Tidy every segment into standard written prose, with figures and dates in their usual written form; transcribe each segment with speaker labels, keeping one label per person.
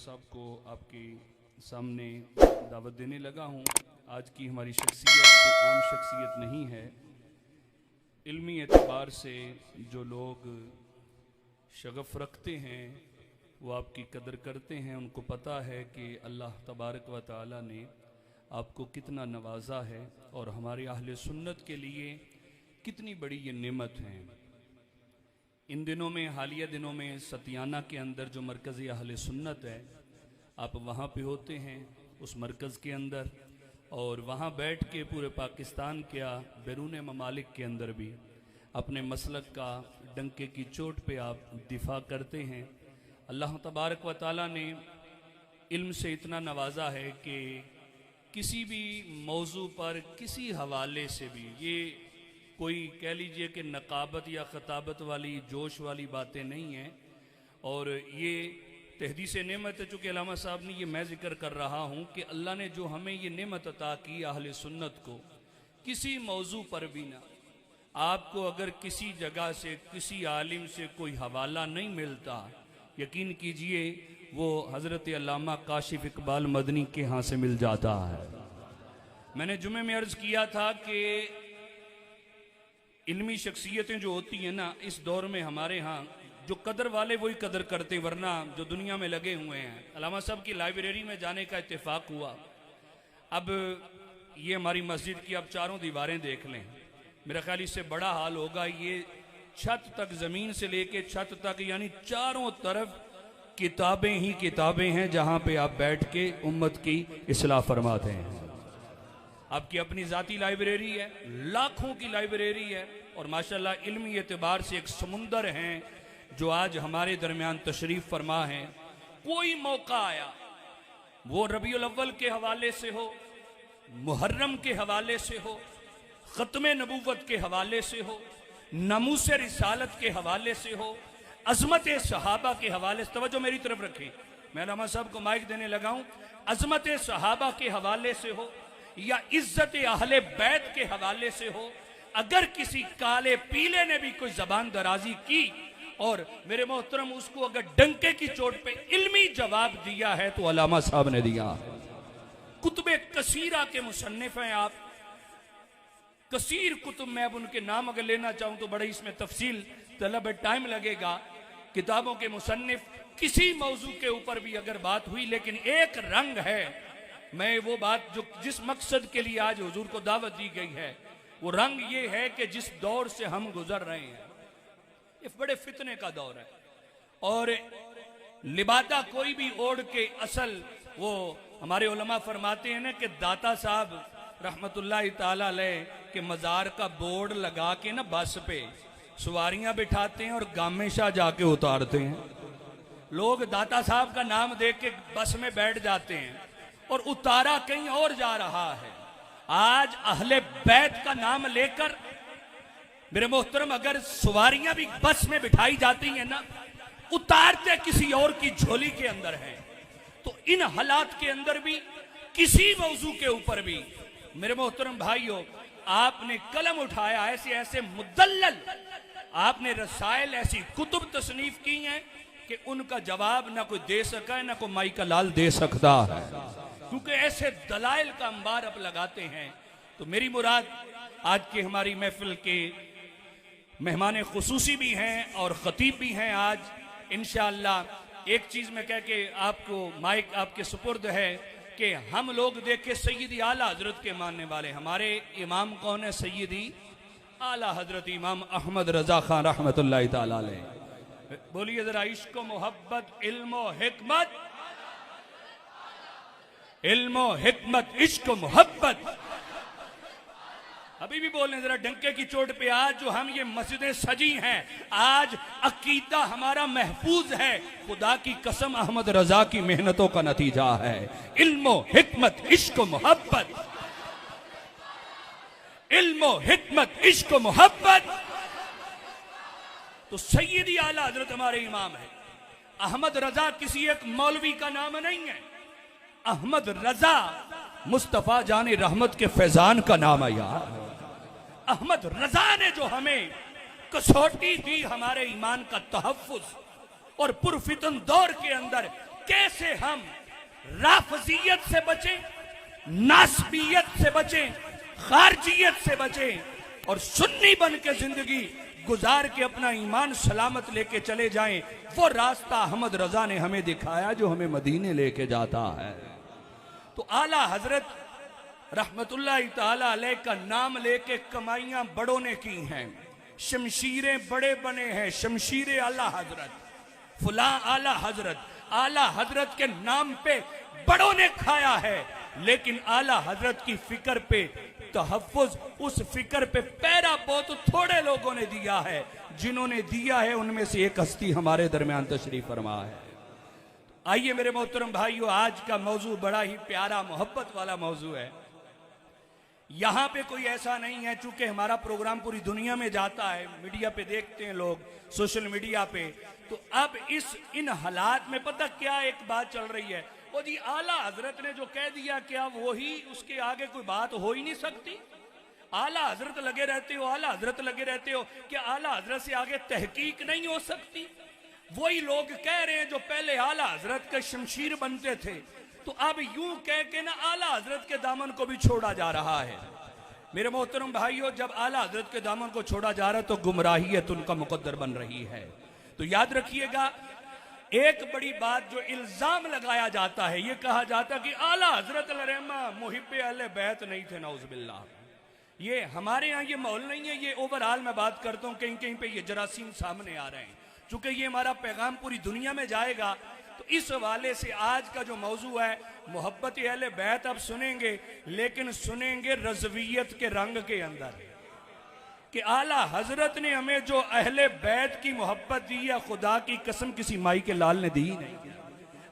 Speaker 1: साहब को आपके सामने दावत देने लगा हूँ। आज की हमारी शख्सियत कोई आम शख्सियत नहीं है। इल्मी एतबार से जो लोग शगफ़ रखते हैं वो आपकी कदर करते हैं। उनको पता है कि अल्लाह तबारक व तआला ने आपको कितना नवाजा है और हमारे अहले सुन्नत के लिए कितनी बड़ी ये नेमत है। इन दिनों में, हालिया दिनों में सतियाना के अंदर जो मरकज़ी अहले सुन्नत है, आप वहाँ पे होते हैं उस मरकज़ के अंदर, और वहाँ बैठ के पूरे पाकिस्तान क्या बैरून ममालिक के अंदर भी अपने मसलक का डंके की चोट पे आप दिफा करते हैं। अल्लाह तबारक व तआला ने इल्म से इतना नवाजा है कि किसी भी मौजू पर किसी हवाले से भी, ये कोई कह लीजिए कि नकाबत या खताबत वाली जोश वाली बातें नहीं हैं, और ये तहदीस नेमत है। चूँकि अल्लामा साहब ने, ये मैं ज़िक्र कर रहा हूँ कि अल्लाह ने जो हमें ये नेमत अता की अहले सुन्नत को, किसी मौजू पर भी ना, आपको अगर किसी जगह से, किसी आलिम से कोई हवाला नहीं मिलता, यकीन कीजिए वो हज़रत अल्लामा काशिफ इकबाल मदनी के यहाँ से मिल जाता है। मैंने जुमे में अर्ज़ किया था कि इल्मी शख्सियतें जो होती हैं ना, इस दौर में हमारे यहाँ जो कदर वाले वही कदर करते, वरना जो दुनिया में लगे हुए हैं। अल्लामा साहब की लाइब्रेरी में जाने का इत्तेफाक हुआ। अब ये हमारी मस्जिद की आप चारों दीवारें देख लें, मेरा ख्याल इससे बड़ा हाल होगा। ये छत तक, ज़मीन से लेके छत तक, यानी चारों तरफ किताबें ही किताबें हैं, जहाँ पे आप बैठ के उम्मत की इस्लाह फरमाते हैं। आपकी अपनी ज़ाती लाइब्रेरी है, लाखों की लाइब्रेरी है, और माशाल्लाह इल्मी एतबार से एक समुंदर हैं जो आज हमारे दरमियान तशरीफ़ फरमा है। कोई मौका आया, वो रबीउल अव्वल के हवाले से हो, मुहर्रम के हवाले से हो, ख़त्म नबूवत के हवाले से हो, नमूस रिसालत के हवाले से हो, अज़मत सहाबा के हवाले से, तवज्जो मेरी तरफ रखें, मैं अल्लामा साहब को माइक देने लगा हूँ, अज़मत सहाबा के हवाले से हो या इज्जत अहले बैत के हवाले से हो, अगर किसी काले पीले ने भी कोई जबान दराजी की और मेरे मोहतरम उसको अगर डंके की चोट पे इल्मी जवाब दिया है तो अल्लामा साहब ने दिया। कुतुबे कसीरा के मुसन्निफ हैं आप, कसीर कुतुब, मैं अब उनके नाम अगर लेना चाहूं तो बड़े इसमें तफसील तलब टाइम लगेगा। किताबों के मुसन्निफ, किसी मौजू के ऊपर भी अगर बात हुई, लेकिन एक रंग है, मैं वो बात जो जिस मकसद के लिए आज हुजूर को दावत दी गई है, वो रंग ये है कि जिस दौर से हम गुजर रहे हैं, ये बड़े फितने का दौर है, और लिबादा कोई भी ओढ़ के, असल वो हमारे उलमा फरमाते हैं ना कि दाता साहब रहमतुल्लाह ताला अलैह के मज़ार का बोर्ड लगा के ना बस पे सवारियां बिठाते हैं और गामेशा जाके उतारते हैं। लोग दाता साहब का नाम देख के बस में बैठ जाते हैं और उतारा कहीं और जा रहा है। आज अहले बैत का नाम लेकर मेरे मोहतरम अगर सवारियां भी बस में बिठाई जाती हैं ना, उतारते किसी और की झोली के अंदर हैं। तो इन हालात के अंदर भी, किसी मौजू के ऊपर भी, मेरे मोहतरम भाइयों, आपने कलम उठाया, ऐसे ऐसे मुदल्लल आपने रसायल, ऐसी कुतुब तसनीफ की हैं कि उनका जवाब ना कोई दे सका है, ना कोई माई का लाल दे सकता है, क्योंकि ऐसे दलाइल का अंबार अब लगाते हैं। तो मेरी मुराद आज के हमारी महफिल के मेहमान खुसूसी भी हैं और खतीब भी हैं। आज इंशाअल्लाह एक चीज़ में कह के आपको माइक आपके सुपुर्द है कि हम लोग देखे सैयदी आला हजरत के मानने वाले, हमारे इमाम कौन है? सैयदी आला हजरत इमाम अहमद रजा खान रहमतुल्लाह ताला अलैह। बोलिए जरा, इश्क मोहब्बत इल्म हिकमत, इल्म हिकमत इश्क मोहब्बत। अभी भी बोलने जरा डंके की चोट पे, आज जो हम ये मस्जिदें सजी हैं, आज अकीदा हमारा महफूज है, खुदा की कसम अहमद रजा की मेहनतों का नतीजा है। इल्म हिकमत इश्क मोहब्बत, इल्म हिकमत इश्क मोहब्बत। तो सैयदी आला हजरत हमारे इमाम है। अहमद रजा किसी एक मौलवी का नाम नहीं है, अहमद रजा मुस्तफा जाने रहमत के फैजान का नाम है यार। अहमद रजा ने जो हमें कसौटी दी हमारे ईमान का तहफ्फुज, और पुरफितन दौर के अंदर कैसे हम राफजियत से बचें, नासबियत से बचें, खारजियत से बचें और सुन्नी बन के जिंदगी गुजार के अपना ईमान सलामत लेके चले जाएं। वो रास्ता अहमद रजा ने हमें दिखाया जो हमें मदीने लेके जाता है। तो आला हजरत रहमतुल्लाह ताला अलैह का नाम लेके कमाइयां बड़ों ने की हैं, शमशीरें बड़े बने हैं, शमशीर आला हजरत, फुला आला हजरत, आला हजरत के नाम पे बड़ों ने खाया है। लेकिन आला हजरत की फिक्र पे तहफ़्फ़ुज़, उस फिक्र पे पैरा बहुत थोड़े लोगों ने दिया है। जिन्होंने दिया है उनमें से एक हस्ती हमारे दरमियान तशरीफ फरमा है। आइए मेरे मोहतरम भाइयों, आज का मौजू बड़ा ही प्यारा मोहब्बत वाला मौजू है। यहां पे कोई ऐसा नहीं है, चूंकि हमारा प्रोग्राम पूरी दुनिया में जाता है, मीडिया पे देखते हैं लोग, सोशल मीडिया पे। तो अब इन हालात में पता क्या एक बात चल रही है, वो जी आला हजरत ने जो कह दिया क्या वही उसके आगे कोई बात हो ही नहीं सकती? आला हजरत लगे रहते हो, आला हजरत लगे रहते हो, क्या आला हजरत से आगे तहकीक नहीं हो सकती? वही लोग कह रहे हैं जो पहले आला हजरत के शमशीर बनते थे, तो अब यूं कह के ना आला हजरत के दामन को भी छोड़ा जा रहा है। मेरे मोहतरम भाइयों, जब आला हजरत के दामन को छोड़ा जा रहा है तो गुमराहियत उनका मुकद्दर बन रही है। तो याद रखिएगा, एक बड़ी बात जो इल्जाम लगाया जाता है, ये कहा जाता कि आला हजरत रहमा मुहिब्बे अहले बैत नहीं थे, नौजुबिल्लाह। ये हमारे यहाँ ये माहौल नहीं है, ये ओवरऑल मैं बात करता हूँ, कहीं कहीं पे ये जरासीम सामने आ रहे हैं। चूंकि ये हमारा पैगाम पूरी दुनिया में जाएगा, तो इस हवाले से आज का जो मौजू है मोहब्बत अहले बैत, अब सुनेंगे, लेकिन सुनेंगे रज़वियत के रंग के अंदर, कि आला हजरत ने हमें जो अहले बैत की मोहब्बत दी है, खुदा की कसम किसी माई के लाल ने दी नहीं।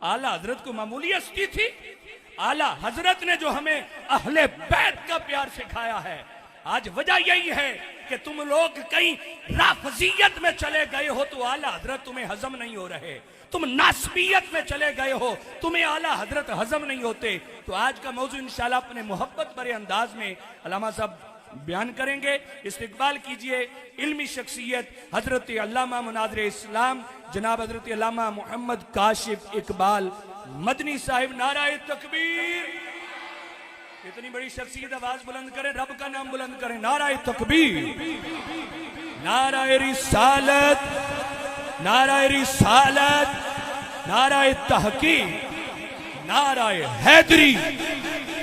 Speaker 1: आला हजरत को मामूली हस्ती थी, आला हजरत ने जो हमें अहले बैत का प्यार सिखाया है। आज वजह यही है कि तुम लोग कहीं राफजियत में चले गए हो तो आला हजरत तुम्हें हजम नहीं हो रहे, तुम नासबियत में चले गए हो, तुम्हें आला हजरत हजम नहीं होते। तो आज का मौजू इंशाल्लाह अपने मोहब्बत भरे अंदाज में अल्लामा साहब बयान करेंगे। इस्तिकबाल कीजिए इल्मी शख्सियत हजरत अल्लामा मुनाज़िर इस्लाम जनाब हजरत अल्लामा मोहम्मद काशिफ इकबाल मदनी साहिब। नाराए तकबीर। इतनी बड़ी शख्सियत, आवाज बुलंद करें, रब का नाम बुलंद करें। नाराए तकबीर, नाराए रिसालत, नाराए रिसालत, नाराए तहकीक, नाराए हैदरी,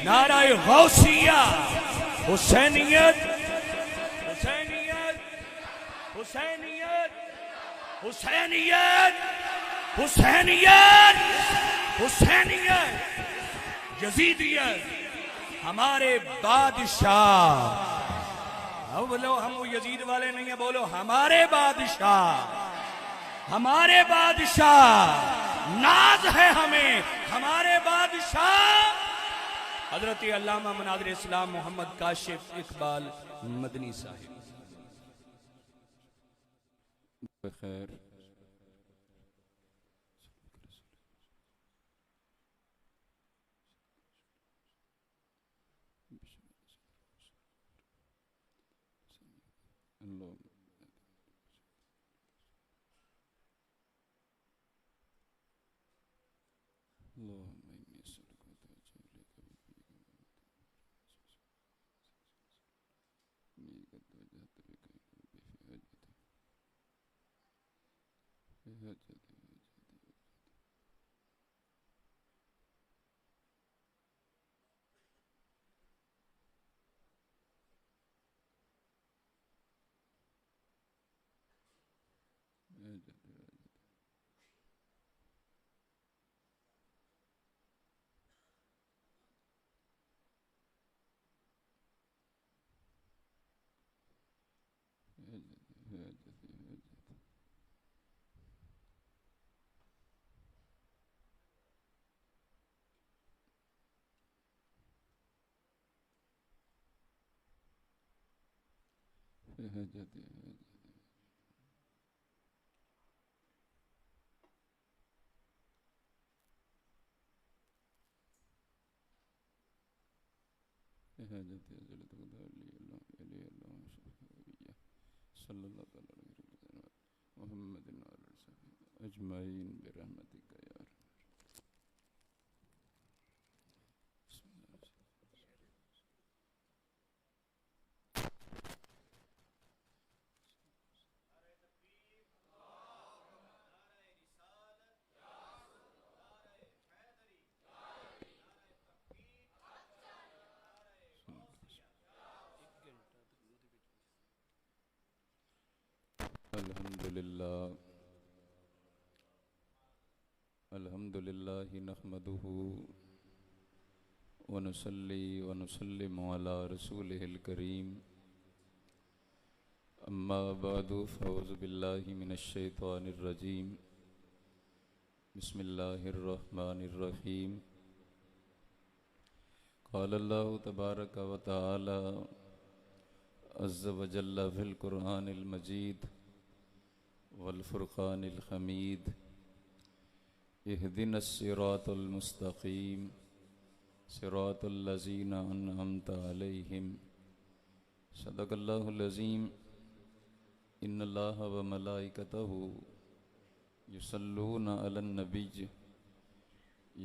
Speaker 1: नाराए गौसिया, हुसैनियत, हुसैनियत, हुसैनियत, हुसैनियत, हुसैनियत, हुसैनियत, यजीदियत। हमारे बादशाह, अब बोलो हम वो यजीद वाले नहीं है, बोलो हमारे बादशाह, हमारे बादशाह, नाज है हमें हमारे बादशाह हजरत अल्लामा मुनाज़िर इस्लाम मोहम्मद काशिफ इकबाल मदनी साहिब।
Speaker 2: खैर अजमाइन बिरहमतिका या अल्हम्दुलिल्लाह नहमदुहु व नुसल्ली व नुसल्लिमु अला रसूलिहिल करीम। अम्मा बादु फ़अऊज़ु बिल्लाहि मिनश शैतानिर रजीम। बिस्मिल्लाहिर रहमानिर रहीम। क़ाल अल्लाहु तबारक व तआला अज़्ज़ व जल्ल फ़िल क़ुरआनिल मजीद वल फ़ुरक़ानिल हमीद। इहदिनस सिरातल मुस्तक़ीम सिरातल लज़ीना अनअमता अलैहिम। सदक़ल्लाहुल अज़ीम। इन्नल्लाहा व मलाइकतहु युसल्लूना अलन नबिय्य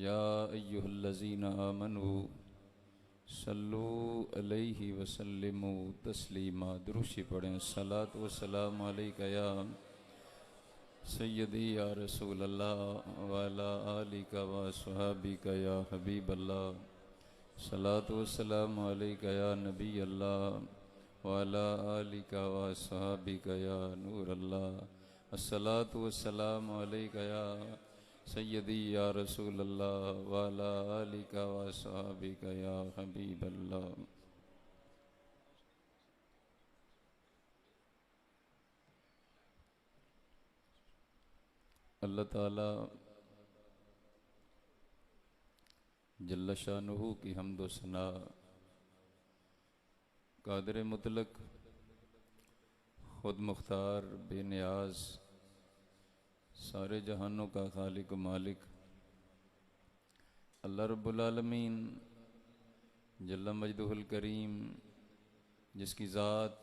Speaker 2: या अय्युहल्लज़ीना आमनू सल्लू अलैहि व सल्लिमू तस्लीमा। दुरूशी पढ़ें। सलात व सलाम अलैका या सय्यदी या रसूल अल्लाह व अला आलिका व अस्हाबिका या हबीब अल्लाह। सलात व सलाम अलैका या नबी अल्लाह व अला आलिका व अस्हाबिका या नूर अल्लाह। अस्सलातु व सलाम अलैका या सय्यदी या रसूल अल्लाह व अला आलिका व अस्हाबिका या हबीब अल्लाह। अल्लाह ताला जल्ल शानुहु की हम्द व सना, कादिर मुतलक, खुद मुख्तार, बेनियाज, सारे जहानों का खालिक व मालिक अल्लाह रब्बुल आलमीन जल्ल मजदुहुल करीम, जिसकी ज़ात,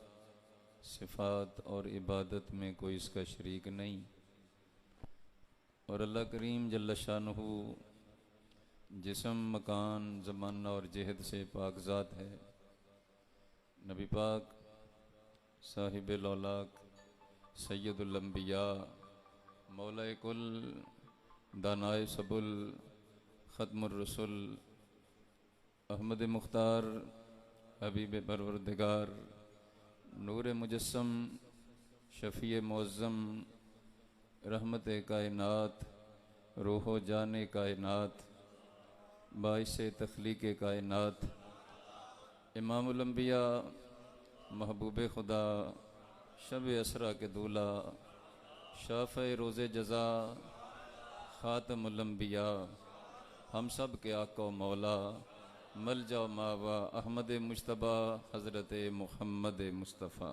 Speaker 2: सिफ़ात और इबादत में कोई इसका शरीक नहीं, और अल्लाह करीम जल्ल शानुहु जिस्म, मकान, ज़माना और जहद से पाकज़ात है। नबी पाक साहिबुल औलाक सैयदुल अंबिया मौलाए कुल दानाए सबुल ख़त्मुर रसूल अहमद मुख्तार हबीब परवरदिगार नूर मुजस्सम शफ़ी मुअज़्ज़म रहमत कायनात रूहो जाने कायनात बाइसे तख्लीक़ कायनात इमामुल अंबिया महबूब खुदा शब असरा के दूल्हा शाफ़े रोज़े जज़ा ख़ातमुल अंबिया हम सब के आका मौला मलजा मावा अहमद मुज्तबा हज़रत मुहम्मद मुस्तफ़ा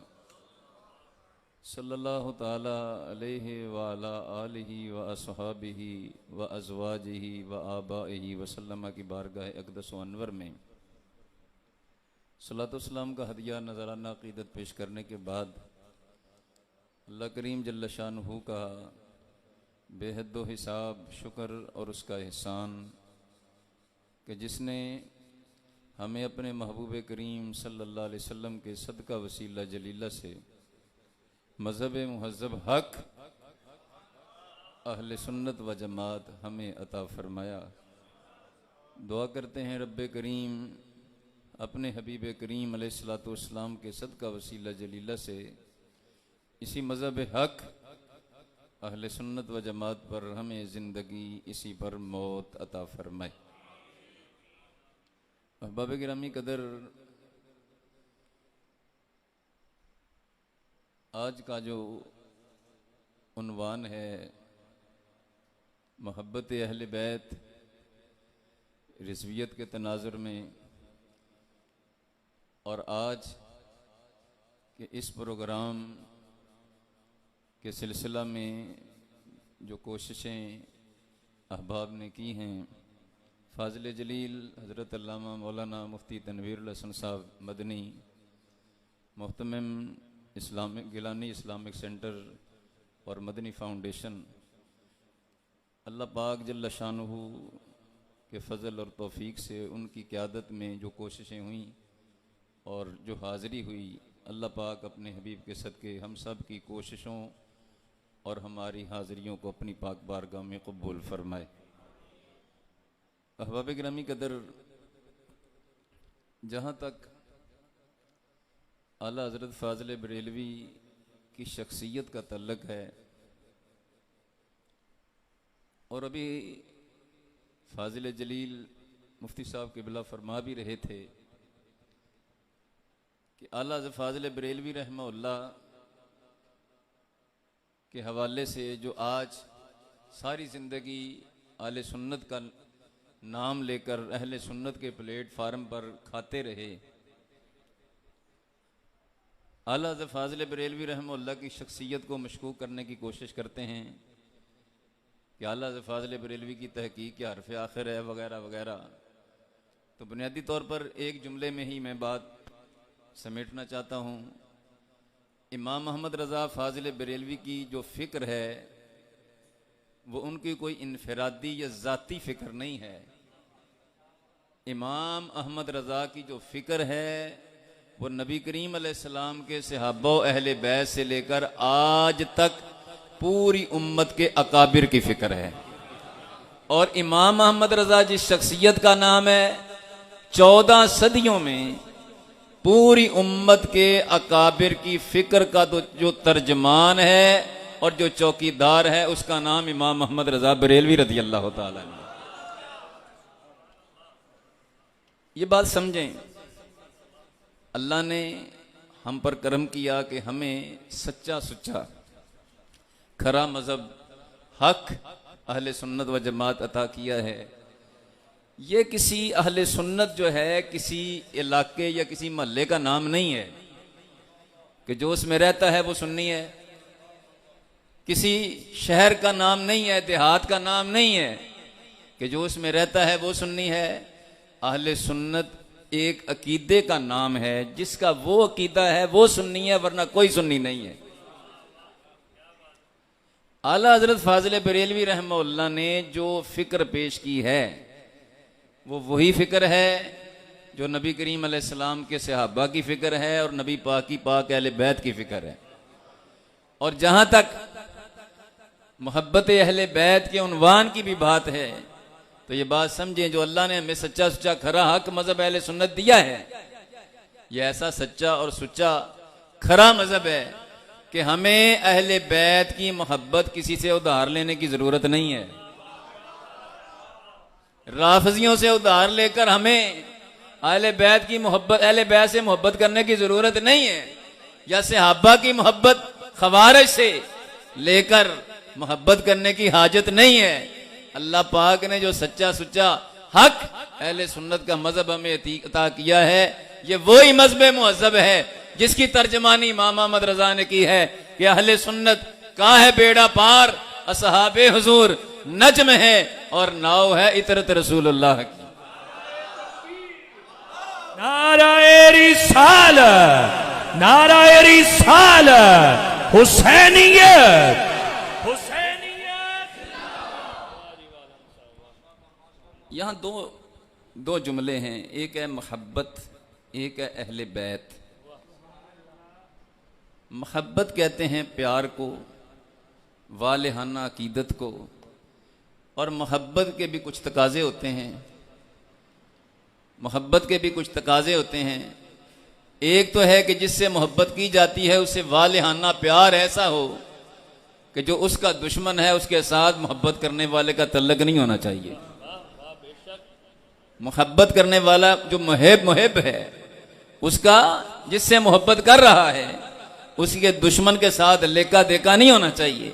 Speaker 2: सल्लल्लाहु ताला अलैहि व अला आलिहि व अस्हाबिहि व अज़वाजिहि व आबाइहि व सल्लम की बारगाह अक़दस व अनवर में सलातो सलाम का हदिया नज़राना अक़ीदत पेश करने के बाद अल्लाह करीम जल्ल शानुहु का बेहद हिसाब शुक्र और उसका एहसान कि जिसने हमें अपने महबूब करीम सल्लल्लाहु अलैहि वसल्लम के सदका वसीला जलीला से मज़हब मुहज़्ज़ब हक अहले सुन्नत व जमात हमें अता फरमाया। दुआ करते हैं रब्बे करीम अपने हबीब करीम अलैहिस्सलातु वस्सलाम के सदका वसीला जलीला से इसी मज़हब हक अहले सुन्नत व जमात पर हमें ज़िंदगी, इसी पर मौत अता फरमाए। अहबाब गिरामी कदर, आज का जो उन्वान है मोहब्बत अहले बैत रिज़वियत के तनाज़ुर में, और आज के इस प्रोग्राम के सिलसिला में जो कोशिशें अहबाब ने की हैं, फ़ाज़िल जलील हज़रत अल्लामा मौलाना मुफ्ती तनवीरुल हसन साहब मदनी मुहतमिम इस्लामिक गिलानी इस्लामिक सेंटर और मदनी फाउंडेशन, अल्लाह पाक जल्ल शानुहु के फ़ज़ल और तौफ़ीक से उनकी क़यादत में जो कोशिशें हुई और जो हाज़िरी हुई, अल्लाह पाक अपने हबीब के सदक़े हम सब की कोशिशों और हमारी हाज़िरियों को अपनी पाक बारगाह में कबूल फ़रमाए। अहबाब गिरामी कदर, जहाँ तक आला हज़रत फ़ाज़िल बरेलवी की शख्सियत का तल्लक है। और अभी फाजिल जलील मुफ्ती साहब क़िबला फरमा भी रहे थे कि आला हज़रत फाजिल बरेलवी रहमहुल्लाह के हवाले से जो आज सारी ज़िंदगी आले सुन्नत का नाम लेकर अहले सुन्नत के प्लेटफार्म पर खाते रहे, आला हज़रत फाजिल बरेलवी रहमहुल्लाह की शख्सियत को मशकूक करने की कोशिश करते हैं कि आला हज़रत फाजिल बरेलवी की तहकीक क्या हरफ आखिर है वगैरह वगैरह। तो बुनियादी तौर पर एक जुमले में ही मैं बात समेटना चाहता हूँ। इमाम मोहम्मद रज़ा फाजिल बरेलवी की जो फ़िक्र है वो उनकी कोई इनफरादी या ज़ाती फ़िक्र नहीं है। इमाम अहमद रज़ा की जो फ़िक्र है वो नबी करीम अलैहिस्सलाम के सहाबा अहले बैत से लेकर आज तक पूरी उम्मत के अकाबिर की फ़िक्र है। और इमाम अहमद रज़ा जिस शख्सियत का नाम है, 14 सदियों में पूरी उम्मत के अकाबिर की फ़िक्र का जो तर्जमान है और जो चौकीदार है उसका नाम इमाम मोहम्मद रज़ा बरेलवी रज़ी अल्लाह ताला अन्हु। ये बात समझें, अल्लाह ने हम पर करम किया कि हमें सच्चा सुच्चा खरा मज़हब हक अहले सुन्नत व जमात अता किया है। ये किसी अहले सुन्नत जो है किसी इलाके या किसी महल्ले का नाम नहीं है कि जो उसमें रहता है वो सुन्नी है, किसी शहर का नाम नहीं है, देहात का नाम नहीं है कि जो उसमें रहता है वो सुन्नी है। अहले सुन्नत एक अकीदे का नाम है, जिसका वो अकीदा है वो सुन्नी है, वरना कोई सुन्नी नहीं है। आला हज़रत फाजिल बरेलवी रहमहुल्लाह ने जो फ़िक्र पेश की है वो वही फ़िक्र है जो नबी करीम अलैहिस्सलाम के सहाबा की फ़िक्र है और नबी पाक की पाक अहले बैत की फ़िक्र है। और जहाँ तक मोहब्बत अहले बैत के उन्वान की भी बात है तो ये बात समझें, जो अल्लाह ने हमें सच्चा सुच्चा खरा हक मज़हब अहले सुन्नत दिया है, ये ऐसा सच्चा और सुच्चा खरा मज़हब है कि हमें अहले बैत की मोहब्बत किसी से उधार लेने की ज़रूरत नहीं है। राफजियों से उधार लेकर हमें अहले बैत की मोहब्बत, अहले बैत से मोहब्बत करने की ज़रूरत नहीं है, या सहाबा की मोहब्बत खवारिज से लेकर मोहब्बत करने की हाजत नहीं है। अल्लाह पाक ने जो सच्चा सुच्चा हक अहले सुन्नत का मज़हब हमें अता किया है, ये वही मज़हब मुहज़्ज़ब है जिसकी तर्जमानी इमाम अहमद रज़ा ने की है कि अहले सुन्नत का है बेड़ा पार, असहाबे हुजूर नज्म है और नाव है इतरत रसूलुल्लाह की।
Speaker 1: नाराए रिसालत, नाराए रिसालत, हुसैनियत, हुसैनियत।
Speaker 2: यहाँ दो जुमले हैं, एक है मोहब्बत, एक है अहले बैत। मोहब्बत कहते हैं प्यार को, वालिहाना अकीदत को, और मोहब्बत के भी कुछ तकाजे होते हैं। मोहब्बत के भी कुछ तकाजे होते हैं। एक तो है कि जिससे मोहब्बत की जाती है उससे वालिहाना प्यार ऐसा हो कि जो उसका दुश्मन है उसके साथ मोहब्बत करने वाले का तल्लक नहीं होना चाहिए। मोहब्बत करने वाला जो मुहिब है उसका, जिससे मोहब्बत कर रहा है, उसके दुश्मन के साथ लेका देका नहीं होना चाहिए।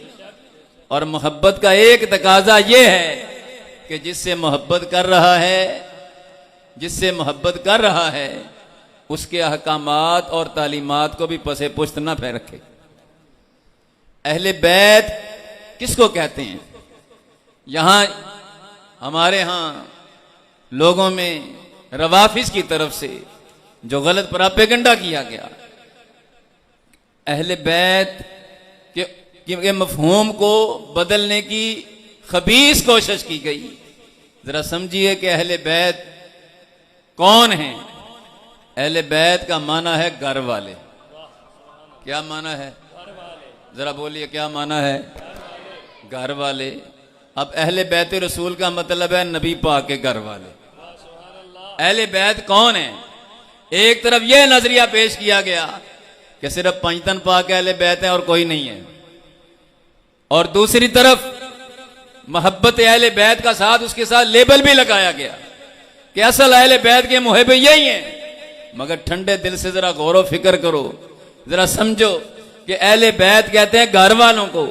Speaker 2: और मोहब्बत का एक तकाजा ये है कि जिससे मोहब्बत कर रहा है, जिससे मोहब्बत कर रहा है उसके अहकामात और तालीमात को भी पसे पुश्त न फे रखे। अहले बैत किसको कहते हैं? यहाँ हमारे यहाँ लोगों में रवाफिज की तरफ से जो गलत प्रोपेगेंडा किया गया, अहले बैत के मफहूम को बदलने की खबीस कोशिश की गई। जरा समझिए कि अहले बैत कौन है। अहले बैत का माना है घर वाले। क्या माना है? जरा बोलिए क्या माना है? घर वाले। अब अहले बैत रसूल का मतलब है नबी पाक के घर वाले। अहले बैत कौन है? एक तरफ यह नजरिया पेश किया गया कि सिर्फ पंजतन पाक अहले बैत है और कोई नहीं है, और दूसरी तरफ मोहब्बत अहले बैत का साथ उसके साथ लेबल भी लगाया गया कि असल अहले बैत के मुहिब यही हैं। मगर ठंडे दिल से जरा गौर व फिक्र करो, जरा समझो कि अहले बैत कहते हैं घर वालों को।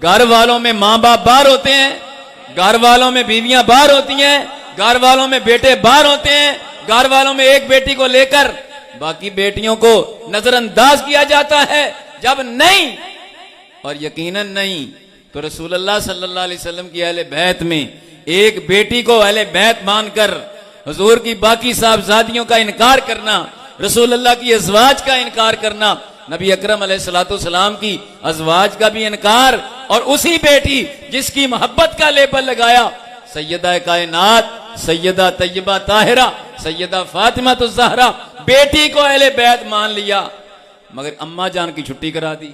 Speaker 2: घर वालों में माँ बाप बाहर होते हैं, घर वालों में बीवियां बाहर होती हैं, घर वालों में बेटे बाहर होते हैं, घर वालों में एक बेटी को लेकर बाकी बेटियों को नजरअंदाज किया जाता है। जब नहीं और यकीनन नहीं तो रसूलुल्लाह सल्लल्लाहु अलैहि वसल्लम की अहले बैत में एक बेटी को अहले बैत मानकर हुजूर की बाकी साहबजादियों का इनकार करना, रसूलुल्लाह की अज़वाज का इनकार करना, नबी अकरम अलैहिस्सलाम की अज़वाज का भी इनकार, और उसी बेटी जिसकी मोहब्बत का लेबल लगाया सैयदा कायनात सैयदा तैयबा ताहिरा सैयदा फातिमा तो ज़हरा, बेटी को अहले बैत मान लिया। मगर अम्मा जान की छुट्टी करा दी,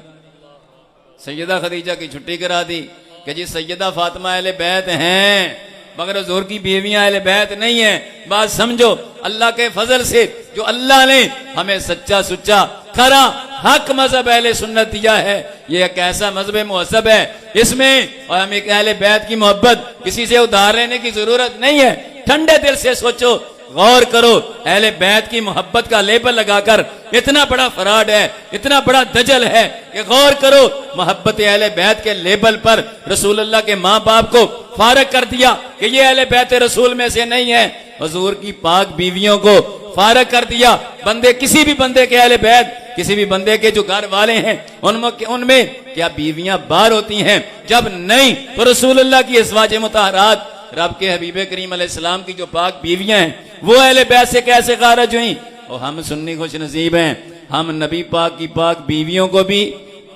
Speaker 2: सैयदा खदीजा की छुट्टी करा दी कि जी सैयदा फातिमा अहले बैत हैं, मगर हुजूर की बीवियां अहले बैत नहीं है। बात समझो, अल्लाह के फजल से जो अल्लाह ने हमें सच्चा सुच्चा खरा हक मजहब अहले सुन्नत दिया है, ये एक ऐसा मजहब मुहस्सब है, इसमें और हम एक अहले बैत की मोहब्बत किसी से उधार लेने की जरूरत नहीं है। ठंडे दिल से सोचो, गौर करो, अहले बैत की मोहब्बत का लेबल लगाकर इतना बड़ा फराड है, इतना बड़ा दजल है कि गौर करो, मोहब्बत अहले बैत के लेबल पर रसूलुल्लाह के माँ बाप को फारग कर दिया कि ये अहले बैत रसूल में से नहीं है। हुजूर की पाक बीवियों को फारग कर दिया। बंदे किसी भी बंदे के अहले बैत, किसी भी बंदे के जो घर वाले हैं उनमें क्या बीवियां बाहर होती हैं? जब नहीं तो रसूलुल्लाह की अज़वाज मुतहरात रब के हबीब करीम अलैहिस्सलाम की जो पाक बीवियां हैं वो अहले बैत से कैसे खारिज हुई? और हम सुन्नी खुश नसीब हैं, हम नबी पाक की पाक बीवियों को भी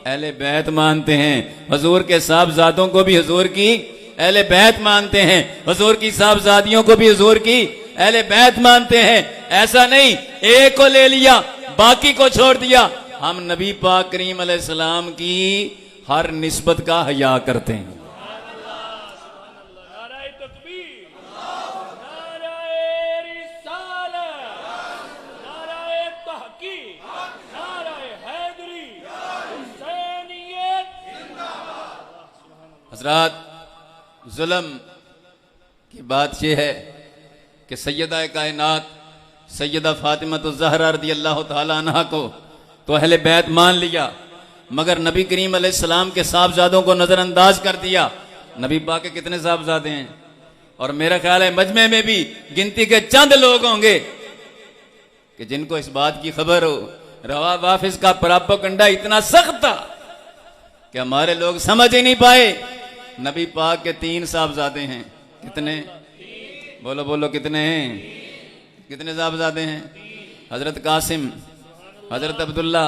Speaker 2: अहले बैत मानते हैं, हुजूर के साहबजादों को भी हुजूर की अहले बैत मानते हैं, हुजूर की साहबजादियों को भी हुजूर की अहले बैत मानते हैं। ऐसा नहीं एक को ले लिया बाकी को छोड़ दिया। हम नबी पाक करीम अलैहिस्सलाम की हर निस्बत का हया करते हैं। हजरात, जुल्म की बात यह है कि सैयदा कायनात सैयदा फातिमा तो ज़हरा रज़ी अल्लाह ताला अन्हा को तो अहले बैत मान लिया, मगर नबी करीम अलैहिस्सलाम के साहबजादों को नजरअंदाज कर दिया। नबी पाक के कितने साहबजादे हैं? और मेरा ख्याल है मजमे में भी गिनती के चंद लोग होंगे कि जिनको इस बात की खबर हो। रवा वाफिज का प्रोपेगेंडा इतना सख्त था कि हमारे लोग समझ ही नहीं पाए। नबी पाक के 3 साहबजादे हैं। कितने? बोलो बोलो, कितने हैं? कितने साहबजादे हैं? हजरत कासिम, हजरत अब्दुल्ला,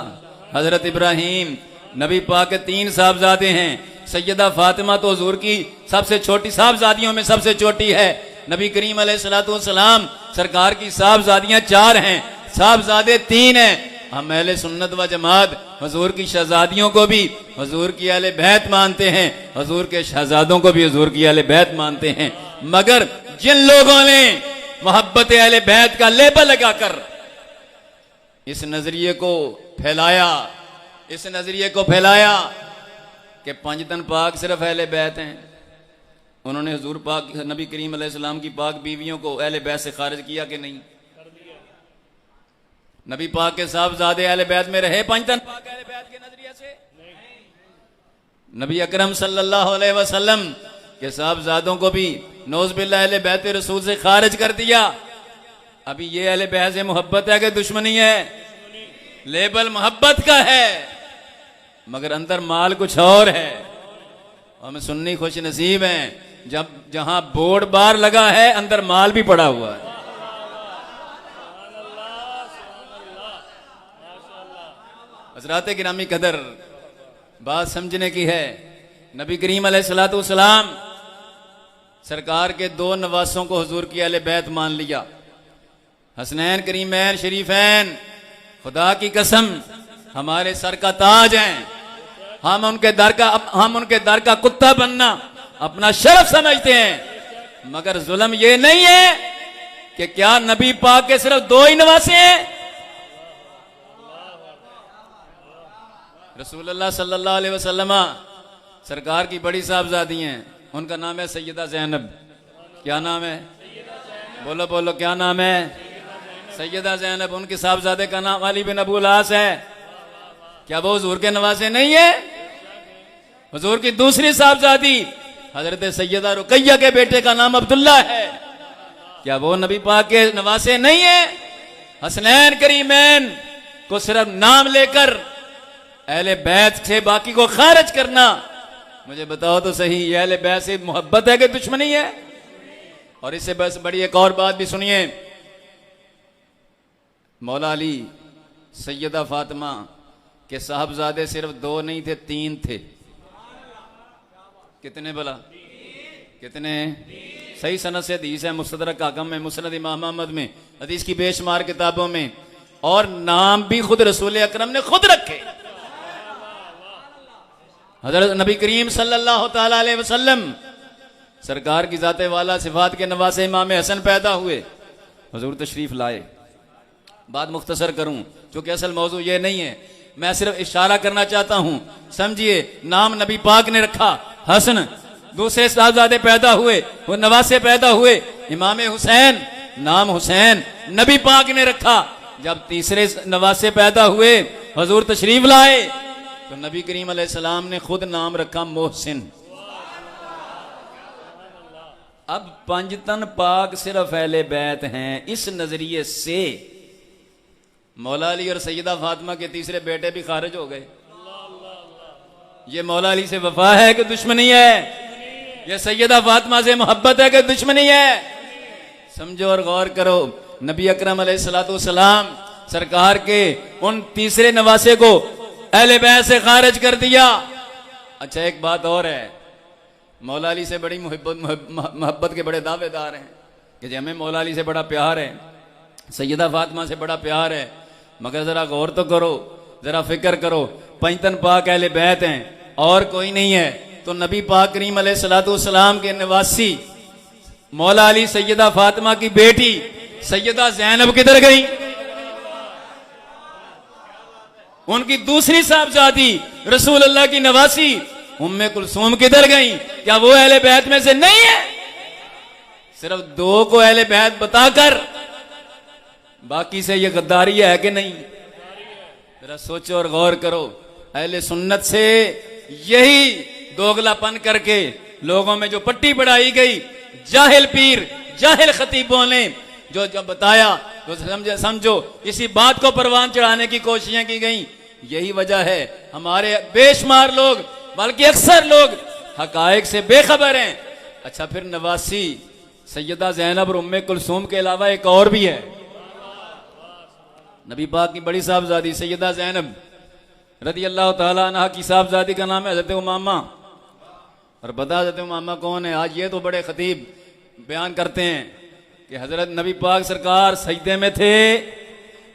Speaker 2: हजरत इब्राहिम। नबी पाक के 3 साहबजादे हैं। सैयदा फातिमा तो हुजूर की सबसे छोटी साहबजादियों में सबसे छोटी है। नबी करीम अलैहिस्सलाम सरकार की साहबजादियां 4 हैं, साहबजादे 3 हैं। हम अहले सुन्नत व जमात हुजूर की शहजादियों को भी हुजूर की अहले बैत मानते हैं, हुजूर के शहजादों को भी हुजूर की अहले बैत मानते हैं। मगर जिन लोगों ने मोहब्बत अहले बैत का लेबल लगाकर इस नजरिए को फैलाया कि पंजतन पाक सिर्फ अहले बैत हैं, उन्होंने हुजूर पाक नबी करीम अलैहिस्सलाम की पाक बीवियों को अहले बैत से खारिज किया कि नहीं? नबी पाक के साहबजादे अहले बैत में रहे पंजतन पाक अहले बैत के नजरिए से? नबी अकरम सल्लल्लाहु अलैहि वसल्लम के साहबजादों को भी नौज़ बिल्लाह अहले बैत रसूल से खारिज कर दिया। अभी ये अहले बैत से मोहब्बत है कि दुश्मनी है? लेबल मोहब्बत का है मगर अंदर माल कुछ और है। हम सुन्नी खुश नसीब हैं, जब जहां बोर्ड बार लगा है अंदर माल भी पड़ा हुआ है। हज़रात गिरामी कदर, बात समझने की है। नबी करीम अलैहिस्सलाम सरकार के 2 नवासों को हुजूर की अहले बैत मान लिया। हसनैन करीमैन शरीफैन खुदा की कसम हमारे सर का ताज हैं। हम उनके दर का कुत्ता बनना अपना शर्फ समझते हैं। मगर जुल्म ये नहीं है कि क्या नबी पाक के सिर्फ 2 ही नवासे हैं? रसूलुल्लाह सल्लल्लाहु अलैहि वसल्लम सरकार की बड़ी साहबजादी हैं, उनका नाम है सैयदा ज़ैनब। क्या नाम है? बोलो बोलो, क्या नाम है? सैयदा ज़ैनब। उनके साहबजादे का नाम अली बिन अबू लास है। क्या वो हुजूर के नवासे नहीं है? हुजूर की दूसरी साहबजादी हजरत सैयदा रुकैया के बेटे का नाम अब्दुल्ला है। क्या वो नबी पाक के नवासे नहीं है? हसनैन करीमैन को सिर्फ नाम लेकर अहले बैत से बाकी को खारिज करना, मुझे बताओ तो सही, ये अहले बैत से मोहब्बत है कि दुश्मनी है? और इससे बस बड़ी एक और बात भी सुनिए। मौला अली सैयदा फातिमा के साहबजादे सिर्फ 2 नहीं थे, 3 थे। कितने भला? कितने? सही सनद से हदीस है, मुस्तदरक हाकिम में, मुस्नद इमाम अहमद में, हदीस की बेशुमार किताबों में, और नाम भी खुद रसूल अकरम ने खुद रखे। हजरत नबी करीम सल्लल्लाहु ताला अलैहि वसल्लम सरकार की जाते वाला सिफात के नवासे इमाम हसन पैदा हुए, हुजूर तशरीफ लाए। बात मुख्तसर करूं क्योंकि असल मौजू ये नहीं है, मैं सिर्फ इशारा करना चाहता हूं। समझिए, नाम नबी पाक ने रखा हसन, दूसरे साहबजादे पैदा हुए, वो नवासे पैदा हुए, इमाम हुसैन, नाम हुसैन नबी पाक ने रखा। जब तीसरे नवासे पैदा हुए, हुजूर तशरीफ लाए, तो नबी करीम अलैहिस्सलाम ने खुद नाम रखा मोहसिन। अब पंजतन पाक सिर्फ अहले बैत हैं। इस नजरिए से मौला अली और सैयदा फातिमा के तीसरे बेटे भी खारिज हो गए। ये मौला अली से वफा है कि दुश्मनी है? ये सैयदा फातिमा से मोहब्बत है कि दुश्मनी है? समझो और गौर करो। नबी अकरम अलैहिस्सलाम सरकार के उन तीसरे नवासे को अहले बैत से खारिज कर दिया। अच्छा, एक बात और है, मौला अली से बड़ी मोहब्बत के बड़े दावेदार हैं कि हमें मौला अली से बड़ा प्यार है, सैयदा फातिमा से बड़ा प्यार है। मगर जरा गौर तो करो, जरा फिक्र करो, पंजतन पाक अहले बैत हैं और कोई नहीं है, तो नबी पाक करीम अलैहिस्सलाम के नवासी मौला अली सैयदा फातिमा की बेटी सैयदा ज़ैनब किधर गई? उनकी दूसरी साहबजादी रसूलुल्लाह की नवासी उम्मे कुलसूम किधर गई? क्या वो अहले बैत में से नहीं है? सिर्फ 2 को अहले बैत बताकर बाकी से ये गद्दारी है कि नहीं? जरा सोचो और गौर करो। अहले सुन्नत से यही दोगलापन करके लोगों में जो पट्टी बढ़ाई गई, जाहिल पीर, जाहिल खतीबों ने जो जब बताया, तो समझो इसी बात को परवान चढ़ाने की कोशिशें की गई। यही वजह है हमारे बेशुमार लोग, बल्कि अक्सर लोग हकायक से बेखबर हैं। अच्छा, फिर नवासी सैयदा ज़ैनब और उम्मे कुलसूम के अलावा एक और भी है, नबी पाक की बड़ी साहबजादी सैयदा ज़ैनब रज़ी अल्लाह ताला अन्हा की साहबजादी का नाम है हज़रत उमामा। और बता हज़रत उमामा कौन है? आज ये तो बड़े खतीब बयान करते हैं कि हज़रत नबी पाक सरकार सजदे में थे,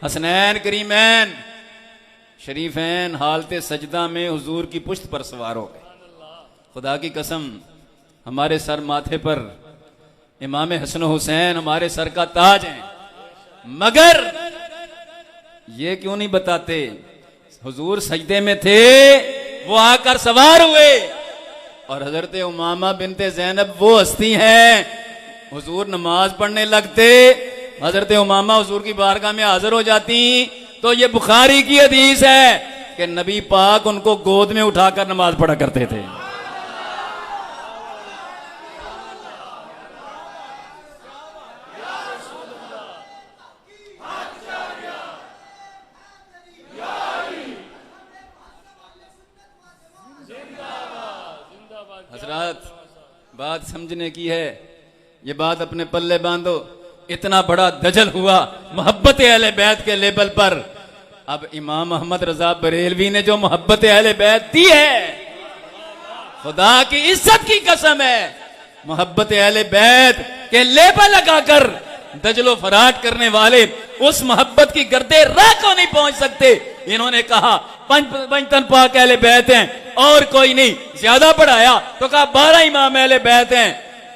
Speaker 2: हसनैन करीमैन शरीफैन हालते सजदा में हुजूर की पुश्त पर सवार हो गए। खुदा की कसम, हमारे सर माथे पर इमाम हसन हुसैन हमारे सर का ताज है, मगर ये क्यों नहीं बताते हुजूर सजदे में थे, वो आकर सवार हुए। और हजरत उमामा बिनते ज़ैनब वो हस्ती हैं, हुजूर नमाज पढ़ने लगते, हजरत उमामा हुजूर की बारगाह में हाजिर हो जाती, तो ये बुखारी की हदीस है कि नबी पाक उनको गोद में उठाकर नमाज पढ़ा करते थे। हजरात, बात समझने की है, ये बात अपने पल्ले बांधो। इतना बड़ा दजल हुआ मोहब्बत अहले बैत के लेवल पर। अब इमाम अहमद रजा बरेलवी ने जो मोहब्बत अहले बैत दी है, खुदा की इज्जत की कसम है, मोहब्बत अहले बैत के लेबल लगाकर दजलो फराट करने वाले उस मोहब्बत की गर्दे राह को नहीं पहुंच सकते। इन्होंने कहा पंजतन पाक अहले बैत हैं और कोई नहीं, ज्यादा बढ़ाया तो कहा 12 इमाम अहले बैत हैं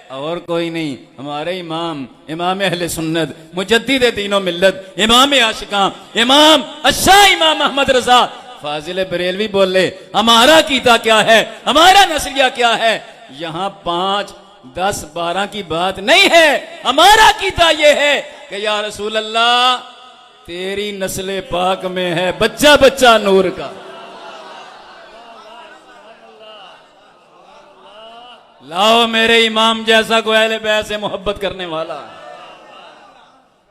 Speaker 2: और कोई नहीं। हमारे इमाम, इमाम अहले सुन्नत, मुजद्दिद तीनों मिल्लत, इमाम आशिकां, इमाम अशाह इमाम अहमद रजा फाजिल बरेलवी बोले हमारा कीता क्या है, हमारा नस्लिया क्या है। यहां 5, 10, 12 की बात नहीं है। हमारा कीता यह है कि या रसूल अल्लाह तेरी नस्ल पाक में है बच्चा बच्चा नूर का। लाओ मेरे इमाम जैसा कोई अहले बैत से मोहब्बत करने वाला।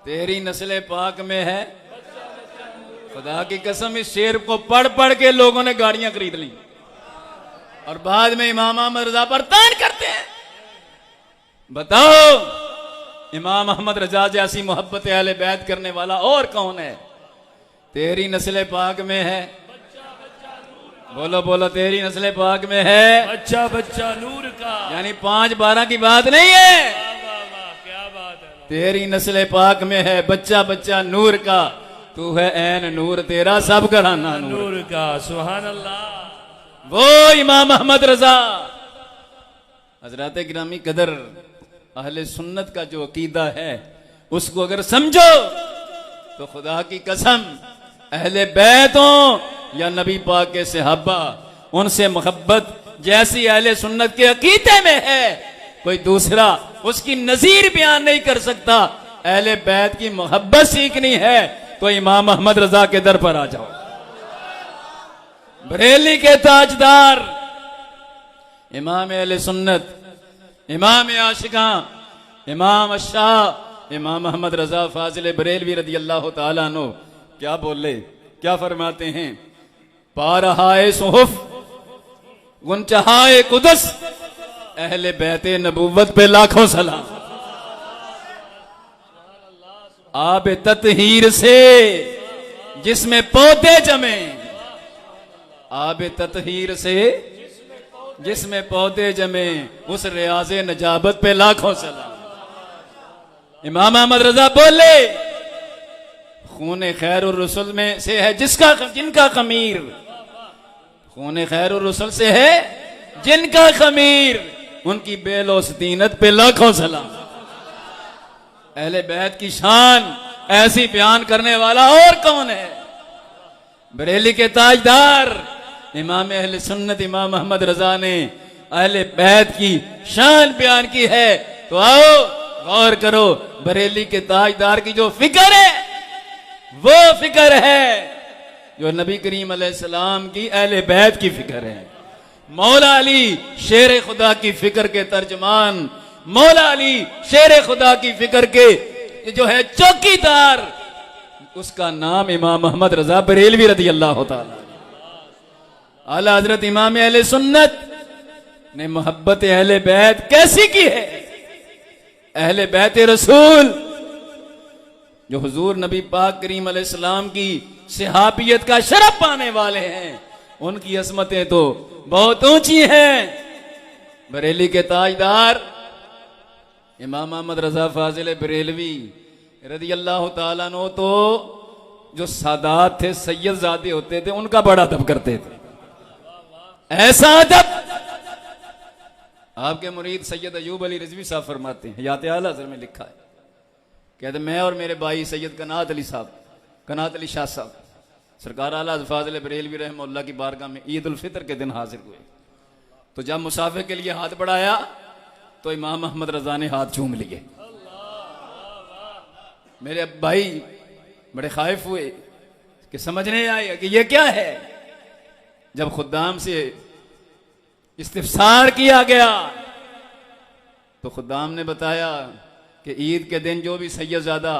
Speaker 2: तेरी नस्ल पाक में है। खुदा की कसम इस शेर को पढ़ पढ़ के लोगों ने गाड़ियां खरीद ली और बाद में इमाम अहमद रजा पर तान करते हैं। बताओ इमाम अहमद रजा जैसी मोहब्बत अहले बैत करने वाला और कौन है। तेरी नस्ल पाक में है। बोलो बोलो तेरी नस्ल पाक में है
Speaker 1: बच्चा बच्चा नूर का।
Speaker 2: यानी 5, 12 की बात नहीं है।
Speaker 1: वाह वाह वाह, क्या बात है।
Speaker 2: तेरी नस्ल पाक में है बच्चा बच्चा नूर का। तू है ऐन नूर तेरा सब घराना नूर
Speaker 1: नूर का। सुभान अल्लाह।
Speaker 2: वो इमाम अहमद रजा। हजरत गिरामी कदर अहले सुन्नत का जो अकीदा है उसको अगर समझो तो खुदा की कसम अहले बैतों या नबी पाक के सहाबा उनसे मोहब्बत जैसी अहले सुन्नत के अकीदे में है कोई दूसरा उसकी नजीर बयान नहीं कर सकता। अहले बैत की मोहब्बत सीखनी है तो इमाम अहमद रजा के दर पर आ जाओ। बरेली के ताजदार इमाम अहले सुन्नत, इमाम आशिका, इमाम शाह, इमाम अहमद रजा फाजिल बरेलवी रदी अल्लाह तआला अन्हु क्या बोले, क्या फरमाते हैं। पारहाए सुहुफ गुनचहाए कुदस अहले बैते नबूवत पे लाखों सलाम। आब ततहीर से जिसमें पौधे जमे, आब ततहीर से जिसमें पौधे जमे उस रियाज़े नजाबत पे लाखों सलाम। इमाम अहमद रजा बोले खून खैरुर रसूल में से है जिनका खमीर, खून खैरुर रसूल से है जिनका खमीर, उनकी बेलोस्तीनत पे लाखों सलाम। अहले बैत की शान ऐसी बयान करने वाला और कौन है। बरेली के ताजदार इमाम अहले सुन्नत इमाम अहमद रजा ने अहले बैत की शान बयान की है। तो आओ गौर करो बरेली के ताजदार की जो फिक्र है वो फिक्र है जो नबी करीम अलैहिस्सलाम की अहले बैत की फिक्र है। मौला अली शेर खुदा की फिक्र के तर्जमान, मौला अली शेर खुदा की फिक्र के जो है चौकीदार, उसका नाम इमाम अहमद रजा बरेलवी रदी अल्लाह तआला। आला हजरत इमाम अहले सुन्नत ने मोहब्बत अहले बैत कैसी की है। अहले बैत रसूल जो हुजूर नबी पाक करीम अलैहिस्सलाम की सहाबियत का शरफ पाने वाले हैं उनकी असमतें तो बहुत ऊंची हैं। बरेली के ताजदार इमाम अहमद रजा फाजिल बरेलवी रदी अल्लाह तआला अन्हु तो जो सादात थे सैयदजादे होते थे उनका बड़ा अदब करते थे। ऐसा अदब आपके मुरीद सैयद अयूब अली रिजवी साहब फरमाते हैं, हयात आला हज़रत में लिखा है, कहते मैं और मेरे भाई सैयद कनात अली साहब, कनात अली शाह साहब सरकार आला फाजिल बरेलवी रहमतुल्लाह की बारगाह में ईद उल फितर के दिन हाजिर हुए। तो जब मुसाफिर के लिए हाथ बढ़ाया तो इमाम अहमद रजा ने हाथ चूम लिए। मेरे भाई बड़े खाइफ हुए कि समझ नहीं आया कि ये क्या है। जब खुद्दाम से इस्तिफसार किया गया तो खुद्दाम ने बताया कि ईद के दिन जो भी सैयदजादा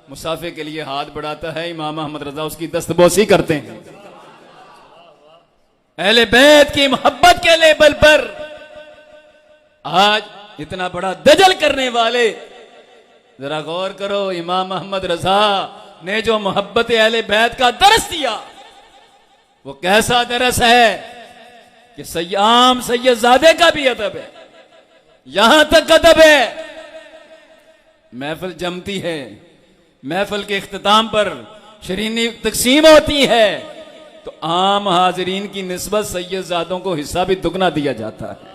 Speaker 2: मुसाफिर के लिए हाथ बढ़ाता है इमाम अहमद रजा उसकी दस्तबोसी करते हैं। अहले बैत की मोहब्बत के लेवल पर आज इतना बड़ा दजल करने वाले, जरा गौर करो इमाम अहमद रजा ने जो मोहब्बत अहले बैत का दरस दिया वो कैसा दरस है कि सयाम सैयदजादे का भी अदब है, यहां तक अदब है। महफिल जमती है, महफिल के इख्तिताम पर शरीनी तकसीम होती है तो आम हाजरीन की निस्बत सैयदजादों को हिस्सा भी दुगना दिया जाता है।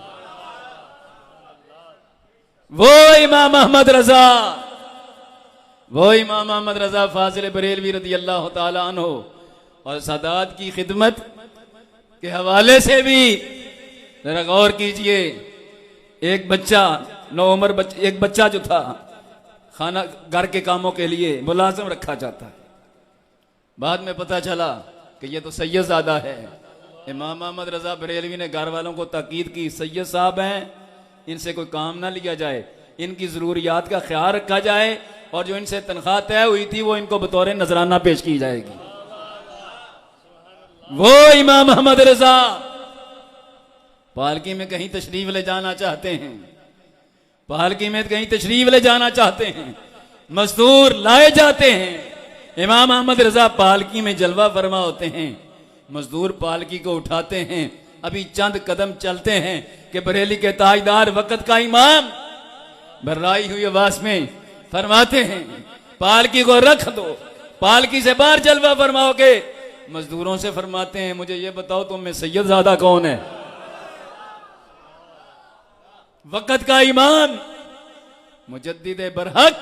Speaker 2: वो इमाम अहमद रजा, वो इमाम अहमद रजा फाजिल बरेलवी रदी अल्लाह तआला अन्हु और सादात की खिदमत के हवाले से भी जरा गौर कीजिए। एक बच्चा एक बच्चा जो था खाना घर के कामों के लिए मुलाजिम रखा जाता है। बाद में पता चला कि ये तो सैयदजादा है। इमाम अहमद रजा बरेलवी ने घर वालों को ताकीद की, सैयद साहब हैं, इनसे कोई काम ना लिया जाए, इनकी जरूरियात का ख्याल रखा जाए और जो इनसे तनख्वाह तय हुई थी वो इनको बतौर नजराना पेश की जाएगी। वो इमाम अहमद रजा पालकी में कहीं तशरीफ ले जाना चाहते हैं, पालकी में कहीं तशरीफ ले जाना चाहते हैं, मजदूर लाए जाते हैं। इमाम अहमद रजा पालकी में जलवा फरमा होते हैं, मजदूर पालकी को उठाते हैं, अभी चंद कदम चलते हैं कि बरेली के ताजदार वक़्त का इमाम भर्राई हुई आवाज में फरमाते हैं, पालकी को रख दो, पालकी से बाहर जलवा फरमाओगे। मजदूरों से फरमाते हैं, मुझे ये बताओ तुम में सैयदजादा कौन है? वक़्त का इमाम मुजद्दिद बरहक,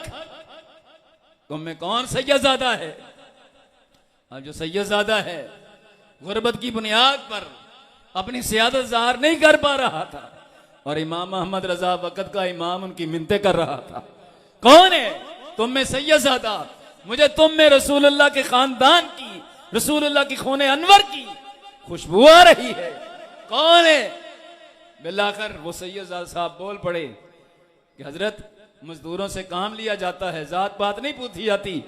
Speaker 2: तुम में कौन सैयदजादा है? अब जो सैयदजादा है गुर्बत की बुनियाद पर अपनी सियादत ज़ाहिर नहीं कर पा रहा था और इमाम अहमद रजा वक़्त का इमाम उनकी मिन्नतें कर रहा था। कौन है तुम में सैयदजादा? मुझे तुम में रसूलुल्लाह के खानदान की, रसूलुल्लाह की खून अनवर की खुशबू आ रही है। कौन है? बिलाखिर वो सैयदजादा साहब बोल पड़े कि हजरत मजदूरों से काम लिया जाता है, जात पात नहीं पूछी जाती।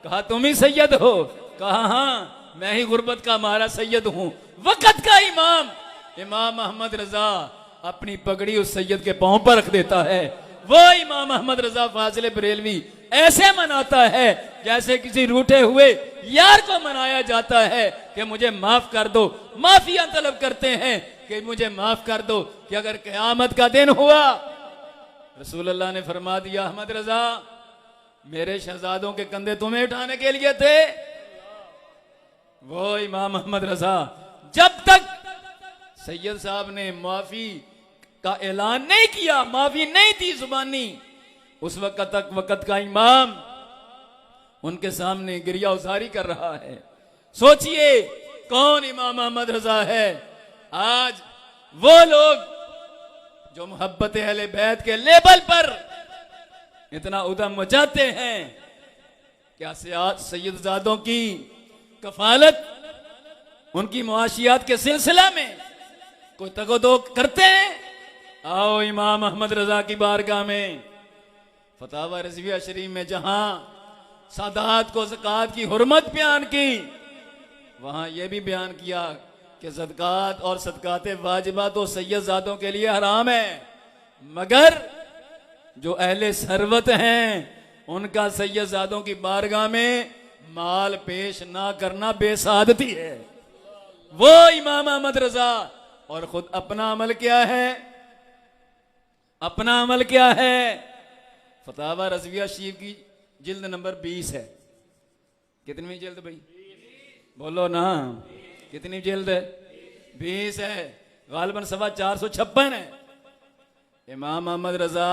Speaker 2: कहा तुम ही सैयद हो? कहा हाँ, मैं ही गुर्बत का मारा सैयद हूं। वक़्त का इमाम इमाम अहमद रजा अपनी पगड़ी उस सैयद के पांव पर रख देता है। वो इमाम अहमद रजा फाजिल बरेलवी ऐसे मनाता है जैसे किसी रूठे हुए यार को मनाया जाता है कि मुझे माफ कर दो। माफिया तलब करते हैं कि मुझे माफ कर दो कि अगर क़यामत का दिन हुआ, रसूलुल्लाह ने फरमा दिया, अहमद रजा मेरे शहजादों के कंधे तुम्हें उठाने के लिए थे। वो इमाम अहमद रजा जब तक सैयद साहब ने माफी का ऐलान नहीं किया, माफी नहीं दी जुबानी, उस वक्त तक वक़्त का इमाम उनके सामने गिरिया उसारी कर रहा है। सोचिए कौन इमाम अहमद रजा है। आज वो लोग जो मोहब्बत अहले बैत के लेबल पर इतना उदम मचाते हैं, क्या सैयदजादों की कफालत उनकी मुआशियात के सिलसिला में कोई तगोदो करते हैं? आओ इमाम अहमद रजा की बारगाह में फतावा रज़विया शरीफ में जहां सादात को ज़कात की हुर्मत बयान की, वहां यह भी बयान किया कि ज़कात और सदकात वाजिबा तो सैयदजादों के लिए हराम है, मगर जो अहले सरवत हैं उनका सैयदजादों की बारगाह में माल पेश ना करना बेसादती है। वो इमाम अहमद रजा और खुद अपना अमल क्या है? अपना अमल क्या है? फतावा रज़विया शरीफ की जिल्द नंबर 20 है। कितनी जिल्द भाई? बोलो ना, कितनी जिल्द है? 20 है। गालिबन सवा 456 है। इमाम अहमद रजा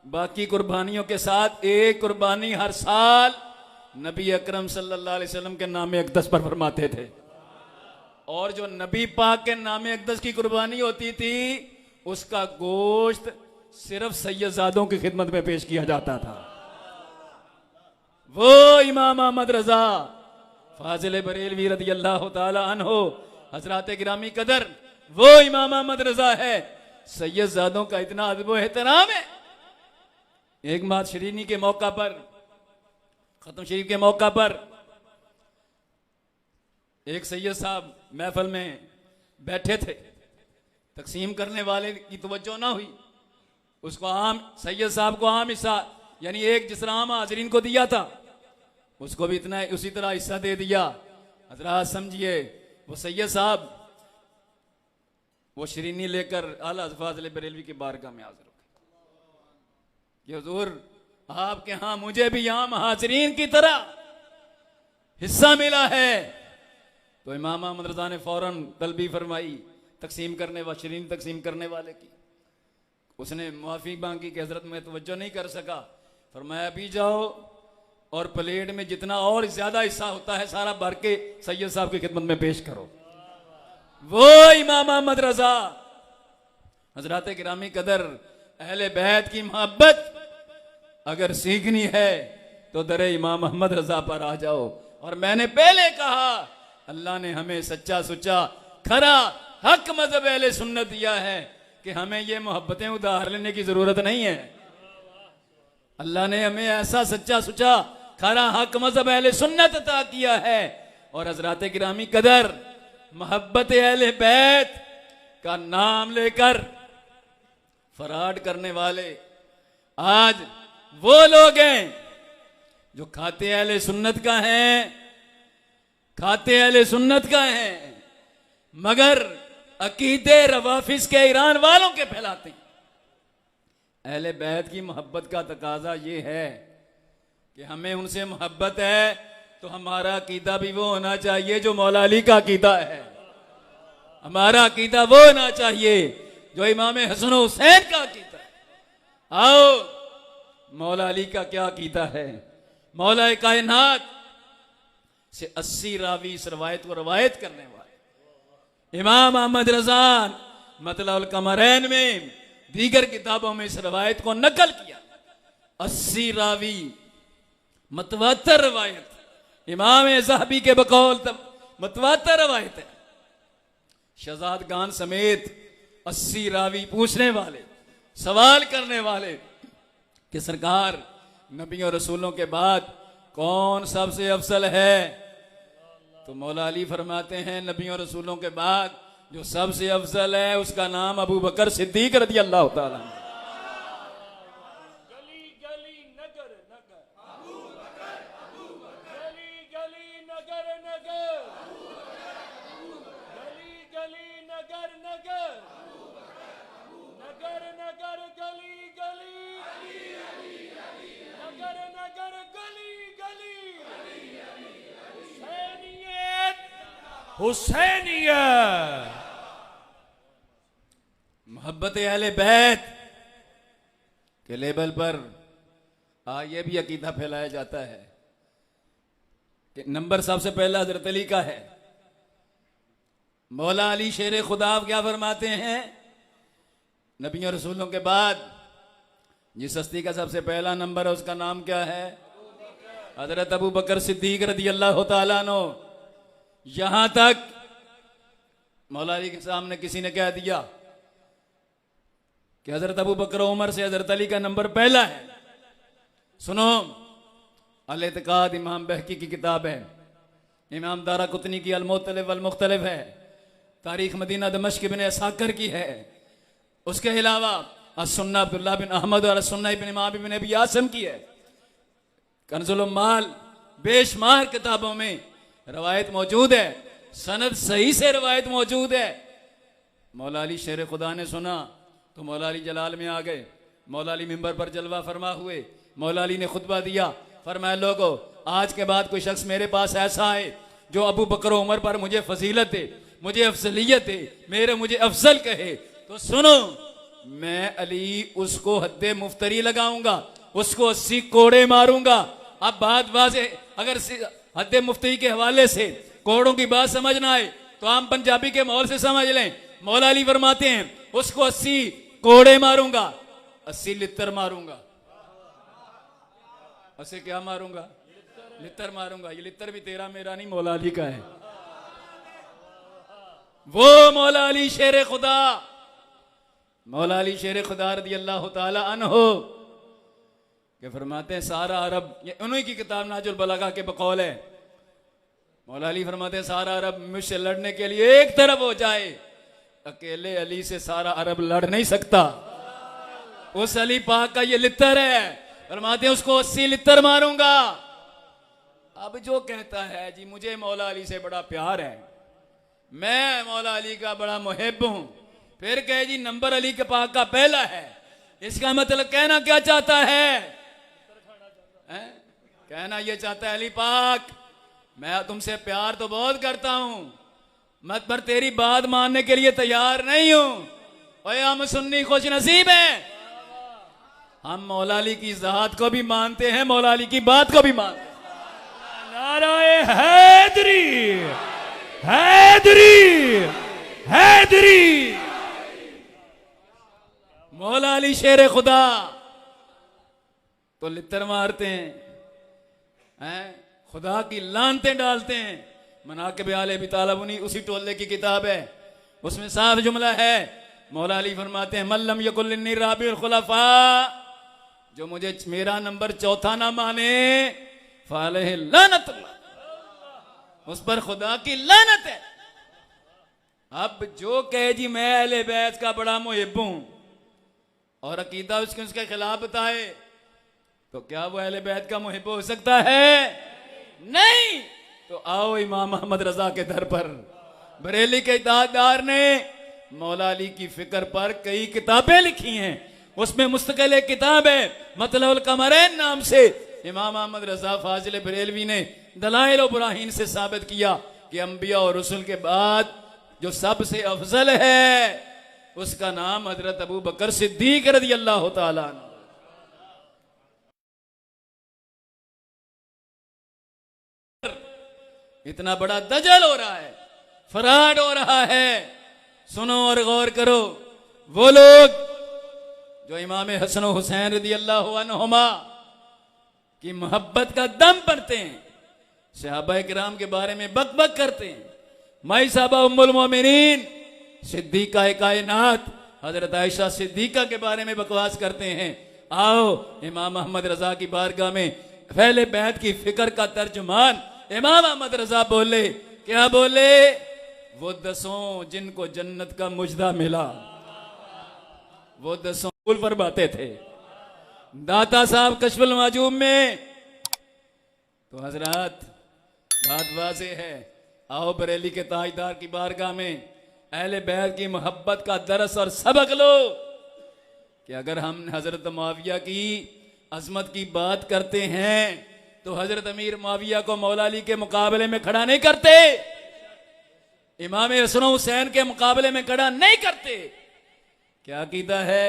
Speaker 2: बाकी कुर्बानियों के साथ एक कुर्बानी हर साल नबी अकरम सल्लल्लाहु अलैहि वसल्लम के नाम अक़दस पर फरमाते थे, और जो नबी पाक के नाम अक़दस की कुर्बानी होती थी उसका गोश्त सिर्फ सैयदजादों की खिदमत में पेश किया जाता था। वो इमाम अहमद रजा फाजिल बरेलवी रदियल्लाहु ताला अन्हो हजरात गिरामी कदर, वो इमाम अहमद रजा है। सैयदजादों का इतना अदब व एहतराम है। एक बात शरीनी के मौका पर, खत्म शरीफ के मौका पर, एक सैयद साहब महफिल में बैठे थे, तकसीम करने वाले की तवज्जो ना हुई, उसको आम सैयद साहब को आम हिस्सा, यानी एक जिस तरह आम हाजरीन को दिया था उसको भी इतना उसी तरह हिस्सा दे दिया। हजरात समझिए, वो सैयद साहब वो शरीनी लेकर आला फाजिल बरेलवी की बारगाह में हाजिर हो गए कि हुजूर आपके यहां मुझे भी आम हाजरीन की तरह हिस्सा मिला है। तो इमाम अहमद रजा ने फौरन तलबी फरमाई तकसीम करने वाले, शरीन तकसीम करने वाले की। उसने माफी मांगी कि हजरत मैं तवज्जो नहीं कर सका। फरमाया अभी जाओ और प्लेट में जितना और ज्यादा हिस्सा होता है सारा भर के सैयद साहब की खिदमत में पेश करो। वो इमाम अहमद रजा, हजरात गिरामी कदर, अहले बैत की मोहब्बत अगर सीखनी है तो दरे इमाम अहमद रजा पर आ जाओ। और मैंने पहले कहा अल्लाह ने हमें सच्चा सुच्चा खरा हक मजहब अहले सुन्नत दिया है कि हमें ये मोहब्बतें उधार लेने की जरूरत नहीं है। अल्लाह ने हमें ऐसा सच्चा सुच्चा खरा हक मजहब अहले सुन्नत अता किया है। और हजरात गिरामी कदर, मोहब्बत अहले बैत का नाम लेकर फराड करने वाले आज वो लोग हैं जो खाते अहले सुन्नत का हैं, खाते अहले सुन्नत का हैं, मगर अकीदे रवाफिज के ईरान वालों के फैलाते हैं। अहले बैत की मोहब्बत का तकाजा ये है कि हमें उनसे मोहब्बत है तो हमारा अकीदा भी वो होना चाहिए जो मौला अली का अकीदा है। हमारा अकीदा वो होना चाहिए जो इमाम हसन हुसैन का अकीदा है। आओ मौला अली का क्या अकीदा है। मौला कायनात से 80 रावी इस रवायत को रवायत करने वाले इमाम अहमद रजा मतलउल कमरैन में दीगर किताबों में इस रवायत को नकल किया। 80 रावी मतवातर रवायत इमाम ज़हबी के बकौल मतवातर रवायत है। शहजाद खान समेत 80 रावी पूछने वाले, सवाल करने वाले कि सरकार नबी और रसूलों के बाद कौन सबसे अफजल है। तो मौला अली फरमाते हैं नबी और रसूलों के बाद जो सबसे अफजल है उसका नाम अबू बकर सिद्दीक रज़ी अल्लाह तआला।
Speaker 1: गली गली नगर नगर अबू बकर, गली गली नगर नगर, गली गली नगर नगर, नगर नगर गली गली, नगर नगर गली गली, हुसैनियत हुसैनियत।
Speaker 2: मोहब्बत अहले बैत के लेवल पर ये भी अकीदा फैलाया जाता है कि नंबर सबसे पहला हजरत अली का है। मौला अली शेर खुदा क्या फरमाते हैं, नबी और रसूलों के बाद जिस हस्ती का सबसे पहला नंबर है उसका नाम क्या है, हजरत अबू बकर सिद्दीक रज़ी अल्लाह तआला अन्हु। यहां तक मौला अली के सामने किसी ने कह दिया कि हजरत अबू बकर उमर से हजरत अली का नंबर पहला है। सुनो, अल इत्तिकाद इमाम बहकी की किताब है, इमाम दाराकुतनी की अल-मुख्तलिफ वल मुख्तलिफ है, तारीख मदीना दमश्क इब्न असाकिर की है। उसके अलावा अस-सुन्ना अब्दुल्लाह बिन अहमद और अस-सुन्ना इब्न इमाम इब्न अबी आसिम की है। कंजुल माल बेशुमार किताबों में रवायत मौजूद है, सनद सही से रवायत मौजूद है। मौला अली शेर खुदा ने सुना तो मौला अली जलाल में आ गए। मौला अली मिंबर पर जलवा फरमा हुए। मौला अली ने खुतबा दिया, फरमाया लोगो आज के बाद कोई शख्स मेरे पास ऐसा आए जो अबू बकर उमर पर मुझे फजीलत दे, मुझे अफजलियत दे, मुझे अफजल कहे तो सुनो, मैं अली उसको हद्दे मुफ्तरी लगाऊंगा, उसको 80 कोड़े मारूंगा। अब बात वाज़े, अगर हद्दे मुफ्तरी के हवाले से कोड़ों की बात समझ ना आए तो आम पंजाबी के माहौल से समझ लें। मौला अली फरमाते हैं उसको 80 कोड़े मारूंगा, 80 लित्तर मारूंगा। ऐसे क्या मारूंगा, लित्तर मारूंगा। ये लित्तर भी तेरा मेरा नहीं, मौला अली का है। वो मौला अली शेर खुदा, मौला अली शेर खुदा रज़ी अल्लाह तआला अन्हु के फरमाते हैं सारा अरब, ये उन्हीं की किताब नाजुल बलागा के बकौल है। मौला अली फरमाते हैं सारा अरब मुझसे लड़ने के लिए एक तरफ हो जाए, अकेले अली से सारा अरब लड़ नहीं सकता। उस अली पाक का ये लित्तर है, फरमाते हैं उसको 80 लित्तर मारूंगा। अब जो कहता है जी मुझे मौला अली से बड़ा प्यार है, मैं मौला अली का बड़ा मुहिब हूं, फिर कहे जी नंबर अली के पाक का पहला है, इसका मतलब कहना क्या चाहता है? कहना यह चाहता है अली पाक मैं तुमसे प्यार तो बहुत करता हूं, मत पर तेरी बात मानने के लिए तैयार नहीं हूं। ओए हम सुन्नी खुश नसीब है,
Speaker 3: हम मौला अली की जात को भी मानते हैं, मौला अली की बात को भी मानते हैं।
Speaker 1: नाराए हैदरी, हैदरी, हैदरी।
Speaker 3: मौला अली शेर खुदा तो लित्तर मारते हैं, खुदा की लानतें डालते हैं। मनाक़िब आले अबी तालिब उसी टोले की किताब है, उसमें साफ जुमला है। मौला अली फरमाते हैं मल्लम यकुल इन्नी राबिउल खुलफा, जो मुझे मेरा नंबर चौथा ना माने फालह लानतुल्लाह, उस पर खुदा की लानत है। अब जो कहे जी मैं अहले बैत का बड़ा मुहिब हूं और अकीदा उसके खिलाफ बताए, तो क्या वो अहले बैत का मुहिब हो सकता है? नहीं। तो आओ इमाम अहमद रजा के दर पर। बरेली के इताअतदार ने मौला अली की फिक्र पर कई किताबें लिखी हैं, उसमें मुस्तकिल एक किताब है मतलबुल कमरैन नाम से। इमाम अहमद रजा फाजिल बरेलवी ने दलाइल और बुराहीन से साबित किया कि अंबिया और रसूल के बाद जो सबसे अफजल है उसका नाम हजरत अबू बकर सिद्दीक रज़ी अल्लाह तआला अन्हु। इतना बड़ा दजल हो रहा है, फराड हो रहा है। सुनो और गौर करो, वो लोग जो इमाम हसन हुसैन रज़ी अल्लाह अन्हुमा की मोहब्बत का दम भरते हैं, सहाबा किराम के बारे में बकबक करते हैं, माई साहबा उम्मुल मोमिनीन सिद्दीका कायनात हजरत आयशा सिद्दीका के बारे में बकवास करते हैं। आओ इमाम अहमद रजा की बारगाह में पहले बैत की फिक्र का तर्जुमान इमाम अहमद रजा बोले, क्या बोले? वो 10 जिनको जन्नत का मुजदा मिला, वो 10 पुल पर बातें थे। दाता साहब कश्फुल माजूम में तो हजरत बात वाज़ेह है। आओ बरेली के ताजदार की बारगाह में अहले बैत की मोहब्बत का दरस और सबक लो कि अगर हम हजरत मुआविया की अजमत की बात करते हैं तो हजरत अमीर मुआविया को मौला अली के मुकाबले में खड़ा नहीं करते, इमाम हसन हुसैन के मुकाबले में खड़ा नहीं करते। क्या कीदा है?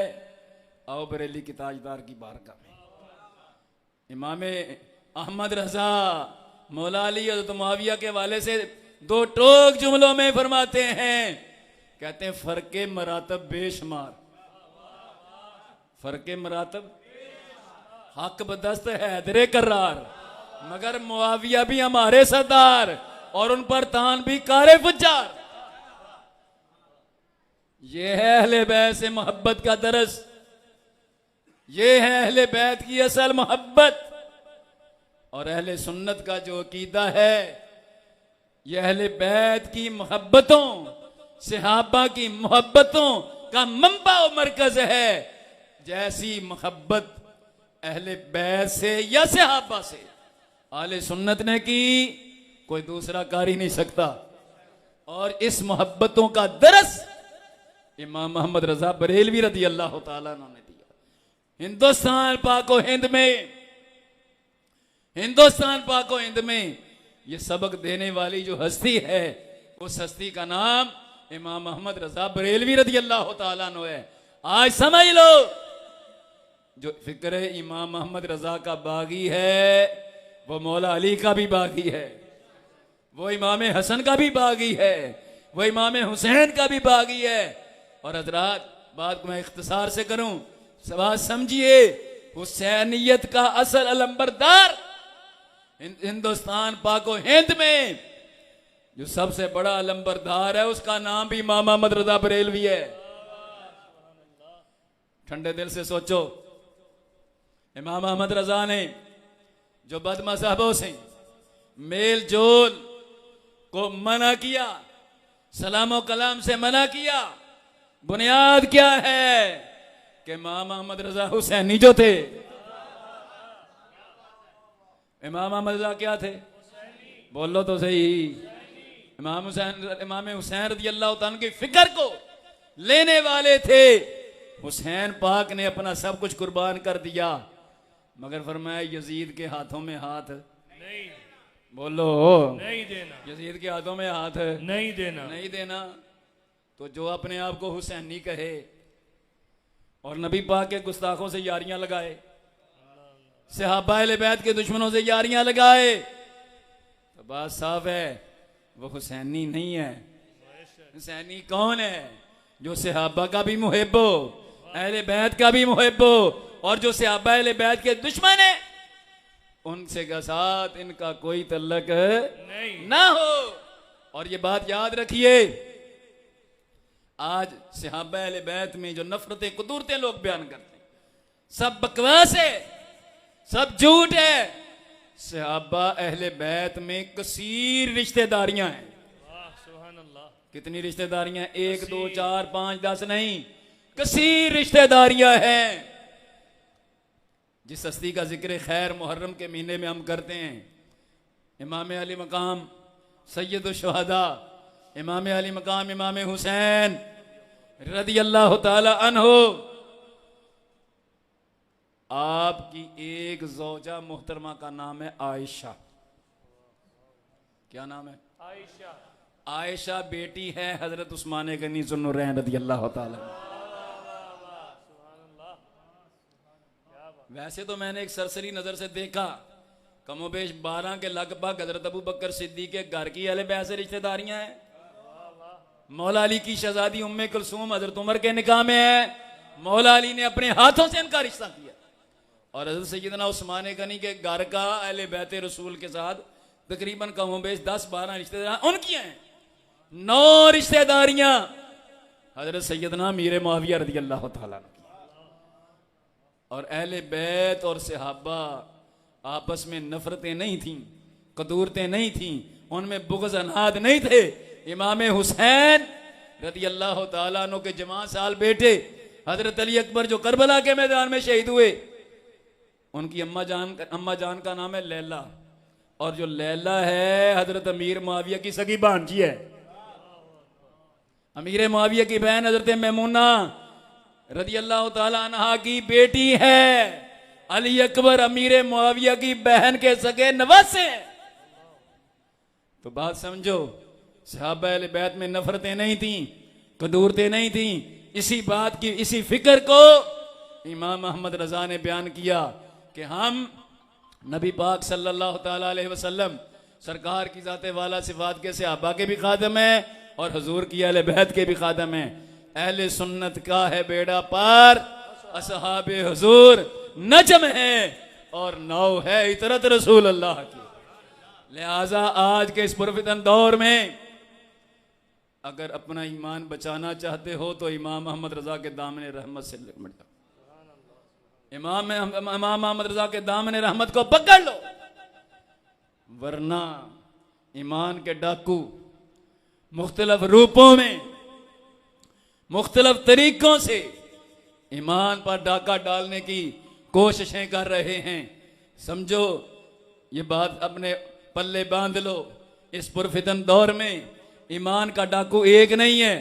Speaker 3: आओ बरेली की ताजदार की बारगाह में इमाम अहमद रजा मौला अली हजरत मुआविया के वाले से 2 टोक जुमलों में फरमाते हैं, कहते हैं फर्के मरातब बेशुमार, फर्के मरातब हक बदस्त हैदरे करार, मगर मुआविया भी हमारे सरदार और उन पर तान भी कारे फुज्जार। ये है अहले बैत से मोहब्बत का दरस, ये है अहले बैत की असल मोहब्बत। और अहले सुन्नत का जो अकीदा है, यह अहले बैत की मोहब्बतों, सहाबा की मोहब्बतों का मंबा और मरकज है। जैसी मोहब्बत अहले बैत से या सहाबा से अहले सुन्नत ने की, कोई दूसरा कर ही नहीं सकता। और इस मोहब्बतों का दरस इमाम मोहम्मद रजा बरेलवी रज़ी अल्लाह तआला अन्हु ने दिया। हिंदुस्तान पाको हिंद में, हिंदुस्तान पाको हिंद में ये सबक देने वाली जो हस्ती है, उस हस्ती का नाम इमाम मोहम्मद रजा बरेलवी रज़ी अल्लाह तआला अन्हु है। आज समझ लो, जो फिक्र इमाम मोहम्मद रजा का बागी है वो मौला अली का भी बागी है, वो इमाम हसन का भी बागी है, वो इमाम हुसैन का भी बागी है। और हजरात बात को मैं इख्तिसार से करूं, सवाल समझिए, हुसैनियत का असल अलंबरदार हिंदुस्तान पाको हिंद में जो सबसे बड़ा अलंबरदार है, उसका नाम भी इमाम अहमद रजा बरेलवी है। ठंडे दिल से सोचो, इमाम अहमद रजा ने जो बदमज़हबों से मेल जोल को मना किया, सलाम कलाम से मना किया, बुनियाद क्या है कि इमाम अहमद रजा हुसैनी जो थे, इमाम अहमद रजा क्या थे? बोलो तो सही। इमाम हुसैन रज़ी अल्लाह तआला की फिक्र को लेने वाले थे। हुसैन पाक ने अपना सब कुछ कुर्बान कर दिया, मगर फरमाया यजीद के हाथों में हाथ
Speaker 1: नहीं,
Speaker 3: बोलो
Speaker 1: नहीं देना,
Speaker 3: यजीद के हाथों में हाथ
Speaker 1: नहीं देना,
Speaker 3: नहीं देना। तो जो अपने आप को हुसैनी कहे और नबी पाक के गुस्ताखों से यारियां लगाए, सहाबा अहले बैत के दुश्मनों से यारियां लगाए, तो बात साफ है वो हुसैनी नहीं है। हुसैनी कौन है? जो सहाबा का भी मुहिब हो, अहले बैत का भी मुहिब हो, और जो सहाबा अहले बैत के दुश्मन है उनसे का साथ इनका कोई तल्लक
Speaker 1: नहीं।
Speaker 3: ना हो। और ये बात याद रखिए, आज सहाबा अहले बैत में जो नफरतें कुदूरतें लोग बयान करते हैं, सब बकवास है, सब झूठ है। सहाबा अहले बैत में कसीर रिश्तेदारियां हैं।
Speaker 1: वाह सुभान अल्लाह।
Speaker 3: कितनी रिश्तेदारियां? 1 2 4 5 10 नहीं, कसीर रिश्तेदारियां हैं। जिस हस्ती का जिक्र खैर मुहर्रम के महीने में हम करते हैं, इमाम अली मकाम सैयद शुहदा, इमाम अली मकाम इमाम हुसैन रदी अल्लाह ताला अन्हो, आपकी एक ज़ौजा मोहतरमा का नाम है आयशा। क्या नाम है?
Speaker 1: आयशा।
Speaker 3: आयशा बेटी है हजरत उस्मान गनी ज़ुन्नुरैन रदी अल्लाह ताला। वैसे तो मैंने एक सरसरी नजर से देखा, कमोबेश 12 के लगभग हजरत अबू बकर सिद्दीक के घर की अहले बैत से रिश्तेदारियां हैं। मौला अली की शहजादी उम्मे कुलसूम हजरत उमर के निकाह में है, मौला अली ने अपने हाथों से इनका रिश्ता किया। और हजरत सैयदना उस्मान गनी के घर का अहले बैत रसूल के साथ तकरीबन कमोबेश 10-12 रिश्तेदार उनकी हैं। 9 रिश्तेदारियां हजरत सैयदना मीर मुआविया रज़ी अल्लाह तआला की। और अहले बैत और सहाबा आपस में नफरतें नहीं थीं, कदूरतें नहीं थीं, उनमें बुग़्ज़ अनाद नहीं थे। इमाम हुसैन रज़ी अल्लाह तआला अन्हु के जवान साल बेटे हजरत अली अकबर जो करबला के मैदान में शहीद हुए, उनकी अम्मा जान का नाम है लैला, और जो लैला है हजरत अमीर मुआविया की सगी भांजी है। अमीर मुआविया की बहन हजरत मैमूना रज़ी अल्लाह ताला अन्हा की बेटी है। अली अकबर अमीर मुआविया की बहन के सगे नवासे हैं। तो बात समझो, सहाबा अहले बैत में नफरतें नहीं थी, कदूरतें नहीं थी। इसी बात की, इसी फिक्र को इमाम अहमद रजा ने बयान किया कि हम नबी पाक सल्लल्लाहु ताला अलैहि वसल्लम सरकार की ज़ाते वाला सिफात के सहाबा के भी खादम हैं और हुजूर की अहले बैत के भी खादम हैं। अहले सुन्नत का है बेड़ा पार, असहाबे हुजूर नजम है और नौ है इतरत रसूल अल्लाह की। लिहाजा आज के इस पुरफितन दौर में अगर अपना ईमान बचाना चाहते हो तो इमाम अहमद रजा के दामन रहमत से लिपट जाओ। इमाम अहमद रजा के दामन रहमत को पकड़ लो, वरना ईमान के डाकू मुख्तलिफ रूपों में, मुख्तलिफ तरीकों से ईमान पर डाका डालने की कोशिशें कर रहे हैं। समझो, ये बात अपने पल्ले बांध लो। इस पुरफितन दौर में ईमान का डाकू एक नहीं है,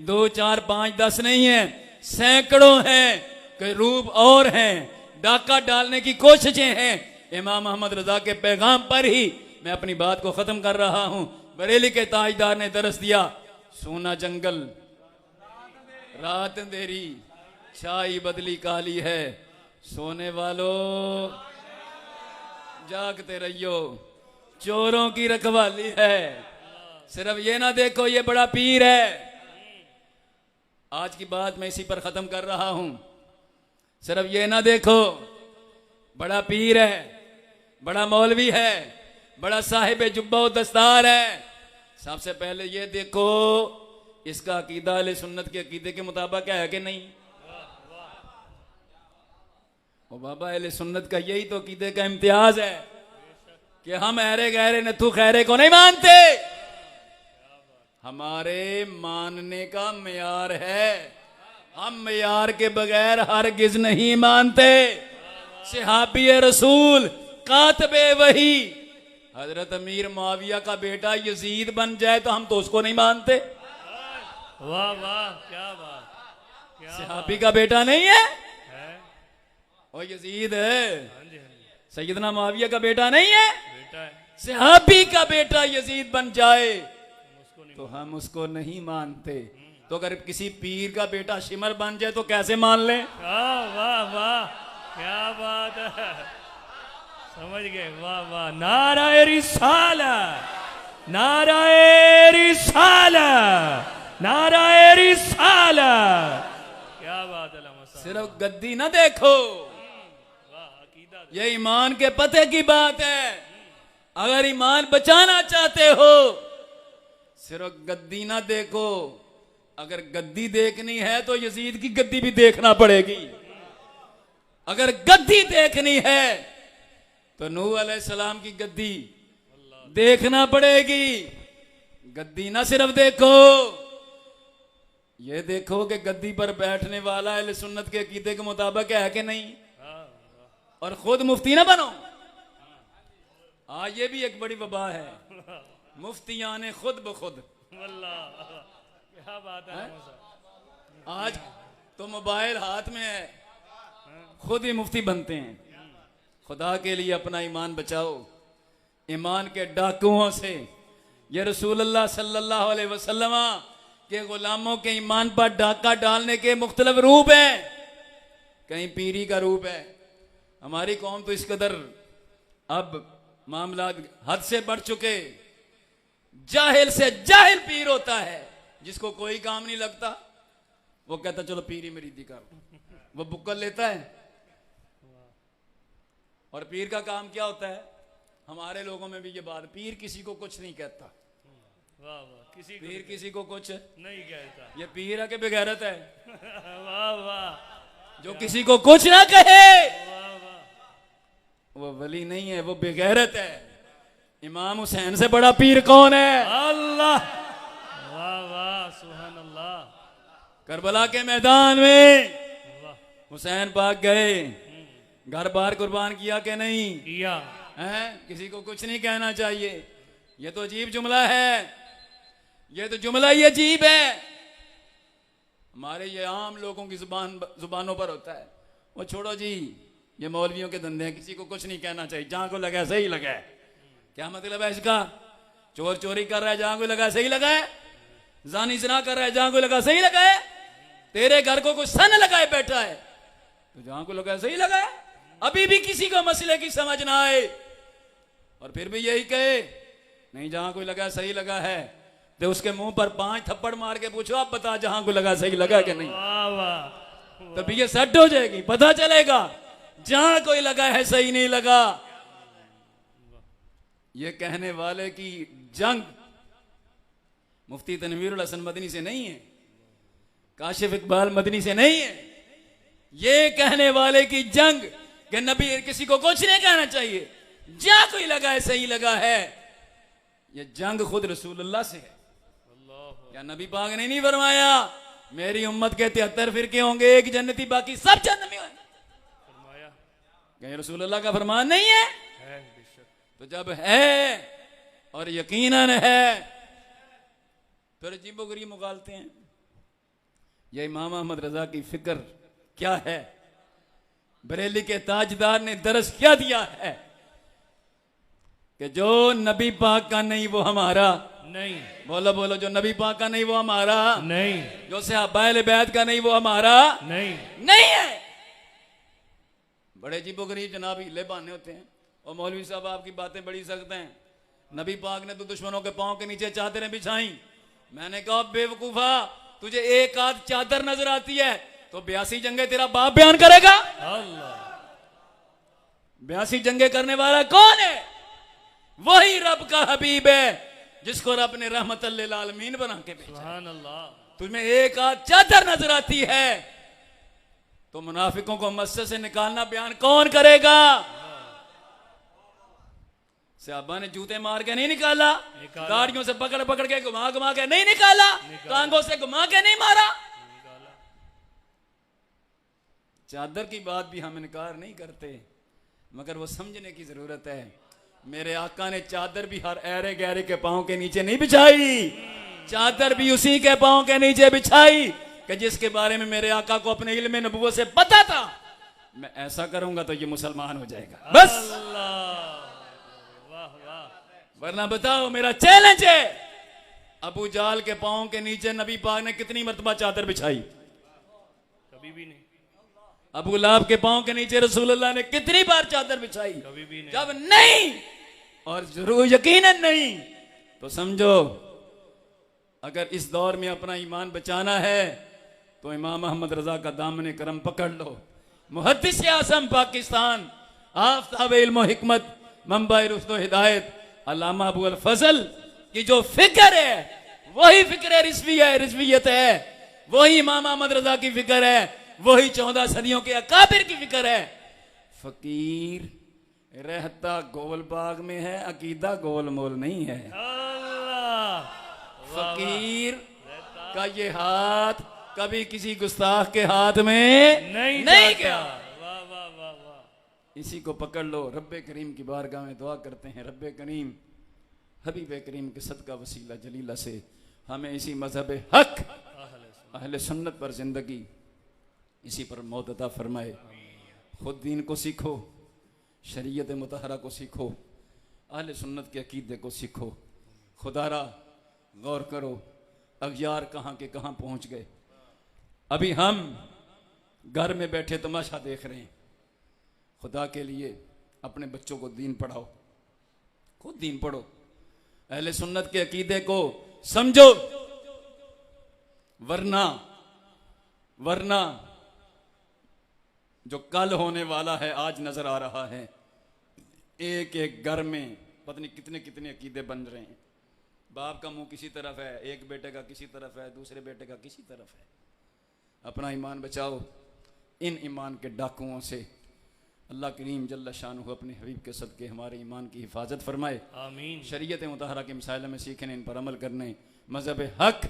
Speaker 3: 2 4 5 10 नहीं है, सैकड़ों हैं, कई रूप और हैं। डाका डालने की कोशिशें हैं। इमाम अहमद रजा के पैगाम पर ही मैं अपनी बात को खत्म कर रहा हूं। बरेली के ताजदार ने दरस दिया, सोना जंगल रात अंधेरी, छाई बदली काली है, सोने वालों जागते रहियो, चोरों की रखवाली है। सिर्फ ये ना देखो ये बड़ा पीर है। आज की बात मैं इसी पर खत्म कर रहा हूं। सिर्फ ये ना देखो बड़ा पीर है, बड़ा मौलवी है, बड़ा साहिब जुब्बा व दस्तार है। सबसे पहले ये देखो इसका अकीदा अहले सुन्नत के अकीदे के मुताबिक है कि नहीं। ओ बाबा, अहले सुन्नत का यही तो अकीदे का इम्तियाज है कि हम अहरे गहरे नथु खैरे को नहीं मानते। हमारे मानने का मेयार है, हम मेयार के बगैर हरगिज नहीं मानते। सहाबी रसूल कातबे वही हजरत अमीर मुआविया का बेटा यजीद बन जाए तो हम तो उसको नहीं मानते।
Speaker 1: वाह वाह, क्या बात, क्या
Speaker 3: सहाबी का बेटा नहीं है,
Speaker 1: है?
Speaker 3: और यजीद है।
Speaker 1: हाँ जी, हाँ जी,
Speaker 3: सैयदना मुआविया का बेटा नहीं है,
Speaker 1: बेटा है,
Speaker 3: सहाबी का बेटा यजीद बन जाए
Speaker 1: उसको नहीं।
Speaker 3: तो हम उसको नहीं मानते। तो अगर किसी पीर का बेटा शिमर बन जाए तो कैसे मान लें?
Speaker 1: वाह वाह वाह, क्या बात है, समझ गए, वाह वाह, नाराए रिसाला, नाराए रिसाला, नाराए रिसाला, क्या बात है।
Speaker 3: सिर्फ गद्दी ना देखो, ये ईमान के पते की बात है। अगर ईमान बचाना चाहते हो सिर्फ गद्दी ना देखो, अगर गद्दी देखनी है तो यजीद की गद्दी भी देखना पड़ेगी। अगर गद्दी देखनी है तो नूह अलैहिस्सलाम की गद्दी देखना पड़ेगी। गद्दी ना सिर्फ देखो, ये देखो कि गद्दी पर बैठने वाला अहले सुन्नत के अकीदे के मुताबिक है कि नहीं, और खुद मुफ्ती ना बनो। ये भी एक बड़ी वबा है, मुफ्तियाने खुद ब खुद।
Speaker 1: क्या बात है।
Speaker 3: आज तो मोबाइल हाथ में है, खुद ही मुफ्ती बनते हैं। खुदा के लिए अपना ईमान बचाओ, ईमान के डाकुओं से। ये रसूलुल्लाह सल्लल्लाहु अलैहि वसल्लम के गुलामों के ईमान पर डाका डालने के मुख्तलिफ रूप हैं। कहीं पीरी का रूप है। हमारी कौम तो इस कदर अब मामला हद से बढ़ चुके, जाहिल से जाहिल पीर होता है, जिसको कोई काम नहीं लगता वो कहता चलो पीरी मरीदी कर, वो बुक्कल लेता है। और पीर का काम क्या होता है? हमारे लोगों में भी ये बात, पीर किसी को कुछ नहीं कहता।
Speaker 1: वाह वाह,
Speaker 3: पीर किसी को कुछ
Speaker 1: नहीं कहता।
Speaker 3: ये पीर है कि बेगैरत है?
Speaker 1: वाह वाह,
Speaker 3: जो किसी को कुछ ना कहे
Speaker 1: वाह वाह,
Speaker 3: वो वली नहीं है, वो बेगैरत है। इमाम हुसैन से बड़ा पीर कौन है?
Speaker 1: अल्लाह, वाह वाह, सुभान अल्लाह।
Speaker 3: करबला के मैदान में
Speaker 1: वाह,
Speaker 3: हुसैन पाक गए, घर बार कुर्बान किया कि नहीं
Speaker 1: किया
Speaker 3: है? किसी को कुछ नहीं कहना चाहिए। ये तो अजीब जुमला है, ये तो जुमला ही अजीब है। हमारे ये आम लोगों की जुबानों पर होता है। वो छोड़ो जी, ये मौलवियों के धंधे हैं, किसी को कुछ नहीं कहना चाहिए, जहां को लगा सही लगा है। क्या मतलब है इसका? चोर चोरी कर रहा है, जहां को लगा सही लगा है। जानी ज़िना कर रहा है, जहां को लगा सही लगा है। तेरे घर को कोई सन लगाए बैठा है तो जहां को लगा सही लगा है। अभी भी किसी को मसले की समझ ना आए और फिर भी यही कहे नहीं, जहां कोई लगा सही लगा है, तो उसके मुंह पर 5 थप्पड़ मार के पूछो, अब बता जहां को लगा सही लगा कि नहीं।
Speaker 1: वाह वाह,
Speaker 3: तभी ये सेट हो जाएगी, पता चलेगा जहां कोई लगा है सही नहीं लगा। ये कहने वाले की जंग मुफ्ती तनवीरुल हसन मदनी से नहीं है, काशिफ इकबाल मदनी से नहीं है। ये कहने वाले की जंग कि नबी किसी को कुछ नहीं कहना चाहिए, जहां कोई लगा है सही लगा है, ये जंग खुद रसूलुल्लाह से है। क्या नबी पाक ने नहीं फरमाया मेरी उम्मत के 73 फिरके होंगे, एक जन्नती बाकी सब जहन्नमी होंगे?
Speaker 1: फरमाया
Speaker 3: कहीं रसूलुल्लाह का फरमान नहीं है?
Speaker 1: बेशक।
Speaker 3: तो जब है और यकीनन है फिर अजीबोगरीब मुगालते हैं। यह इमाम अहमद रजा की फिक्र क्या है? बरेली के ताजदार ने दरस क्या दिया है कि जो नबी पाक का नहीं वो हमारा
Speaker 1: नहीं,
Speaker 3: बोलो बोलो, जो नबी पाक का नहीं वो हमारा
Speaker 1: नहीं,
Speaker 3: जो सहाबाए बैत का नहीं वो हमारा
Speaker 1: नहीं,
Speaker 3: नहीं है। बड़े अजीबोगरीब जनाब हिले बहाने होते हैं। और मौलवी साहब आपकी बातें बड़ी सख्त हैं। नबी पाक ने तो दुश्मनों के पांव के नीचे चादरें बिछाई। मैंने कहा बेवकूफा, तुझे एक आध चादर नजर आती है तो 82 जंगे तेरा बाप बयान करेगा?
Speaker 1: अल्लाह,
Speaker 3: 82 जंगे करने वाला कौन है? वही रब का हबीब है जिसको रब ने रहमतल लिल आलमीन बना के भेजा।
Speaker 1: सुभान अल्लाह।
Speaker 3: तुम्हें एक आध चादर नजर आती है तो मुनाफिकों को मस्जिद से निकालना बयान कौन करेगा? सहाबा ने जूते मार के नहीं निकाला, गाड़ियों से पकड़ पकड़ के घुमा घुमा के नहीं निकाला, टांगों से घुमा के नहीं मारा। चादर की बात भी हम इनकार नहीं करते, मगर वो समझने की जरूरत है। मेरे आका ने चादर भी हर ऐरे गहरे के पांव के नीचे नहीं बिछाई, चादर भी उसी के पांव के नीचे बिछाई कि जिसके बारे में मेरे आका को अपने इल्म नबुव्वत से पता था, मैं ऐसा करूंगा तो ये मुसलमान हो जाएगा बस।
Speaker 1: अल्लाह, वाह वाह।
Speaker 3: वरना बताओ, मेरा चैलेंज है अबू जाल के पांव के नीचे नबी पाक ने कितनी मर्तबा चादर बिछाई?
Speaker 1: कभी भी नहीं,
Speaker 3: अबू लाहब के पांव के नीचे रसूलुल्लाह ने कितनी बार चादर बिछाई?
Speaker 1: कभी भी नहीं।
Speaker 3: जब नहीं और जरूर यकीनन नहीं, तो समझो अगर इस दौर में अपना ईमान बचाना है तो इमाम अहमद रजा का दामन करम पकड़ लो। मुहद्दिस आज़म पाकिस्तान, आफ़ताब इल्म व हिकमत, मंबा रुश्द व हिदायत, अल्लामा अबू अल फजल की जो फिक्र है वही फिक्र रिजवियत है, वही इमाम अहमद रजा की फिक्र है, वही 14 सदियों के अकाबिर की फिक्र है। फकीर रहता गोलबाग में है, अकीदा गोल मोल नहीं है।
Speaker 1: अल्लाह,
Speaker 3: फकीर का ये हाथ कभी किसी गुस्ताख के हाथ में नहीं गया।
Speaker 1: वाह वाह वाह वाह।
Speaker 3: इसी को पकड़ लो। रब्बे करीम की बारगाह में दुआ करते हैं, रब्बे करीम हबीब करीम के सदका वसीला जलीला से हमें इसी मजहब हक अहले सुन्नत पर जिंदगी, इसी पर मौत अता फरमाए। खुद दीन को सीखो, शरीयत मुतहरा को सीखो, अहले सुन्नत के अकीदे को सीखो। खुदारा गौर करो, अगयार कहाँ के कहाँ पहुँच गए। अभी हम घर में बैठे तमाशा देख रहे हैं। खुदा के लिए अपने बच्चों को दीन पढ़ाओ, खुद दीन पढ़ो, अहले सुन्नत के अकीदे को समझो, वरना जो कल होने वाला है आज नजर आ रहा है। एक एक घर में पता नहीं कितने कितने अकीदे बन रहे हैं। बाप का मुंह किसी तरफ है, एक बेटे का किसी तरफ है, दूसरे बेटे का किसी तरफ है। अपना ईमान बचाओ इन ईमान के डाकुओं से। अल्लाह करीम जल्ला शानुहु अपने हबीब के सदके हमारे ईमान की हिफाजत फरमाए।
Speaker 1: आमीन।
Speaker 3: शरीयत मुतहरा के मसाइल में सीखने, इन पर अमल करने, मजहब हक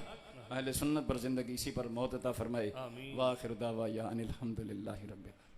Speaker 3: अहले सुन्नत पर जिंदगी, इसी पर मौत अता फरमाए।
Speaker 1: आमीन।
Speaker 3: व आखिर दावा या अनिल हम्दुलिल्लाहि रब्बिल आलमीन।